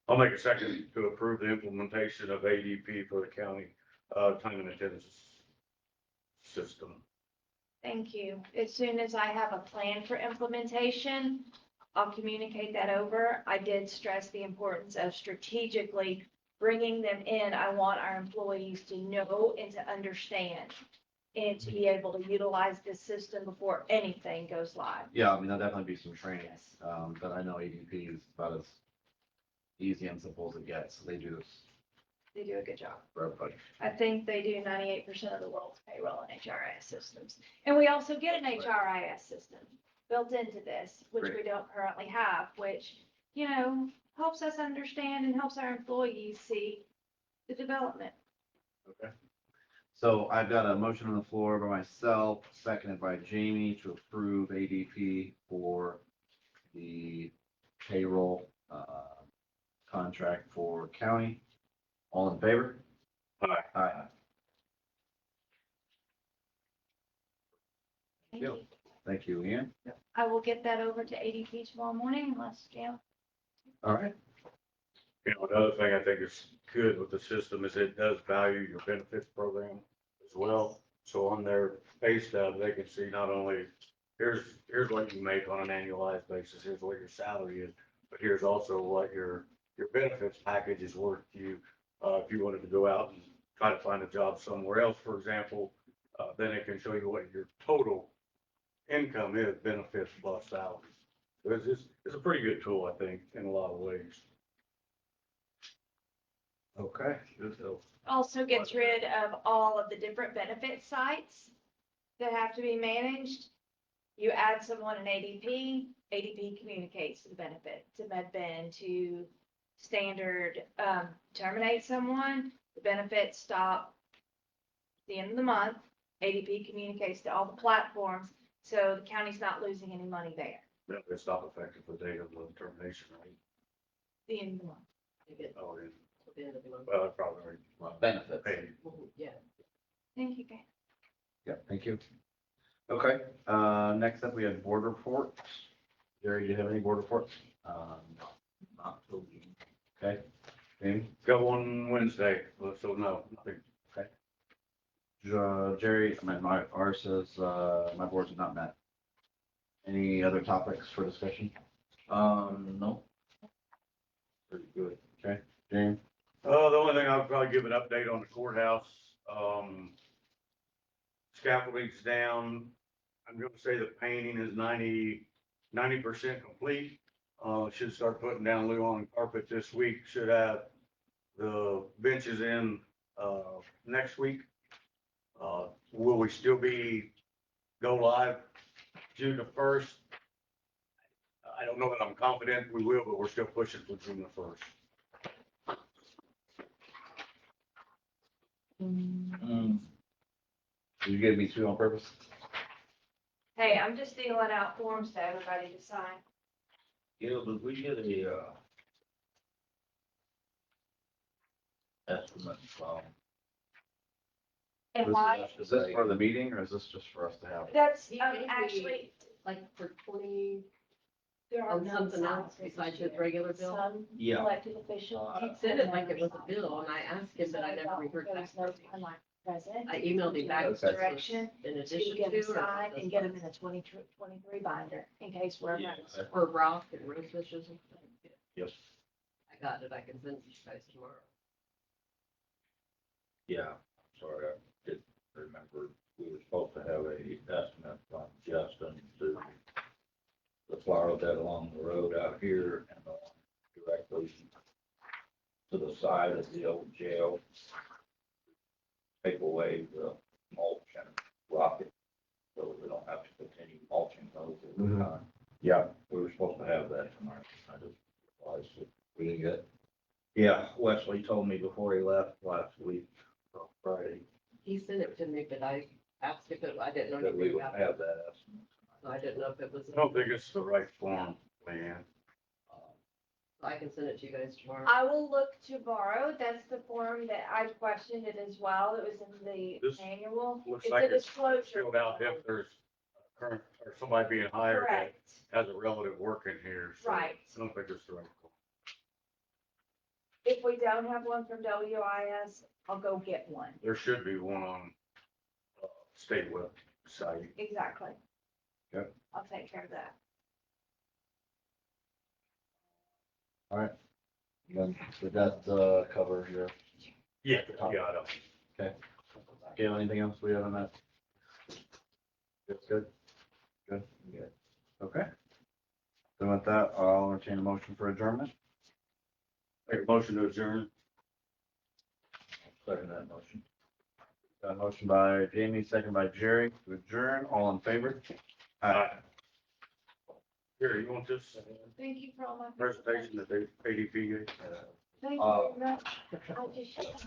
I'll make a second to approve the implementation of ADP for the county, time and attendance system.
Thank you. As soon as I have a plan for implementation, I'll communicate that over. I did stress the importance of strategically bringing them in. I want our employees to know and to understand and to be able to utilize this system before anything goes live.
Yeah, I mean, there'll definitely be some training,
Yes.
but I know ADP is about as easy and simple as it gets. They do this
They do a good job.
for everybody.
I think they do 98% of the world's payroll in HRIS systems. And we also get an HRIS system built into this, which we
Great.
don't currently have, which, helps us understand and helps our employees see the development.
Okay. So I've got a motion on the floor by myself, seconded by Jamie, to approve ADP for the payroll contract for county. All in favor?
Aye.
Aye.
Thank
Yeah.
you.
Thank you, Ian.
I will get that over to ADP tomorrow morning unless,
All right.
Another thing I think is good with the system is it does value your benefits program as well. So on their pay stub, they can see not only, here's what you make on an annualized basis, here's what your salary is, but here's also what your benefits package is worth to you If you wanted to go out and try to find a job somewhere else, for example, then it can show you what your total income is, benefits plus salary. So it's a pretty good tool, I think, in a lot of ways.
Okay, good deal.
Also gets rid of all of the different benefit sites that have to be managed. You add someone in ADP, ADP communicates the benefit to MedBen, to standard, terminate someone, the benefits stop at the end of the month. ADP communicates to all the platforms, so the county's not losing any money there,
It's not effective the date of the termination, right?
the end of the month.
They get
Oh, yeah.
to the end of the month.
Well, that's probably already
Benefits.
paid.
Yeah.
Thank you, guys.
Yep, thank you. Okay, next up, we have board reports. Jerry, do you have any board reports?
Not till June.
Okay, Jamie?
Got one Wednesday, so no, nothing.
Jerry, ours says, my boards have not met. Any other topics for discussion?
No. Pretty good.
Okay, James?
The only thing I'll probably give an update on the courthouse, scaffolding's down. I'm gonna say the painting is 90% complete. Should start putting down Luan carpet this week, should have the benches in, next week. Will we still be go live June the 1st? I don't know that I'm confident we will, but we're still pushing for June the 1st.
Did you give me two on purpose?
Hey, I'm just dealing out forms to everybody to sign.
Yeah, but we get a, estimate from.
And
This
why?
Is this for the meeting or is this just for us to have?
That's,
He gave me-
actually,
Like for 20,
there are
on
no
something else
signs
besides
this
his
year.
regular bill?
Some
Yeah.
elected officials.
He said it like it was a bill, and I asked him, but I never heard back from him.
Present.
I emailed him back.
Okay.
Direction
In
to
addition
get
to,
them
or
signed
just
and get them in a 2023 binder in case we're.
Yeah.
for rock and rose bushes and stuff.
Yes.
I got it, I can send it to you guys tomorrow.
Yeah, sorry, I didn't remember. We were supposed to have a estimate from Justin to the flower bed along the road out here and directly to the side of the old jail. Take away the mulch and rock it, so we don't have to continue mulching those every
Mhm.
time.
Yeah.
We were supposed to have that tomorrow. I just realized it.
We didn't get it.
Yeah, Wesley told me before he left last week, on Friday,
He sent it to me, but I asked if it, I didn't know
that we
anything
would
about it,
have that estimate.
so I didn't know if it was.
I don't think it's the right form, Leanne.
I can send it to you guys tomorrow.
I will look tomorrow. That's the form that I questioned it as well. It was in the
This
manual.
Looks
It's
like
a
it's
disclosure.
filled out if there's current, or somebody being hired that
Correct,
has a relative working here. So
right.
I don't think it's the right form.
If we don't have one from WIS, I'll go get one.
There should be one on state website.
Exactly.
Okay.
I'll take care of that.
Then did that, cover your,
Yeah, I don't.
Gail, anything else we have on that? That's good? Good?
Good.
Okay. So with that, I'll entertain a motion for adjournment.
Make a motion to adjourn.
Second that motion.
Got a motion by Jamie, second by Jerry to adjourn. All in favor?
Here, you want this
Thank you for all my.
presentation that they ADP gave?
Thank you
Uh,
very much. I just.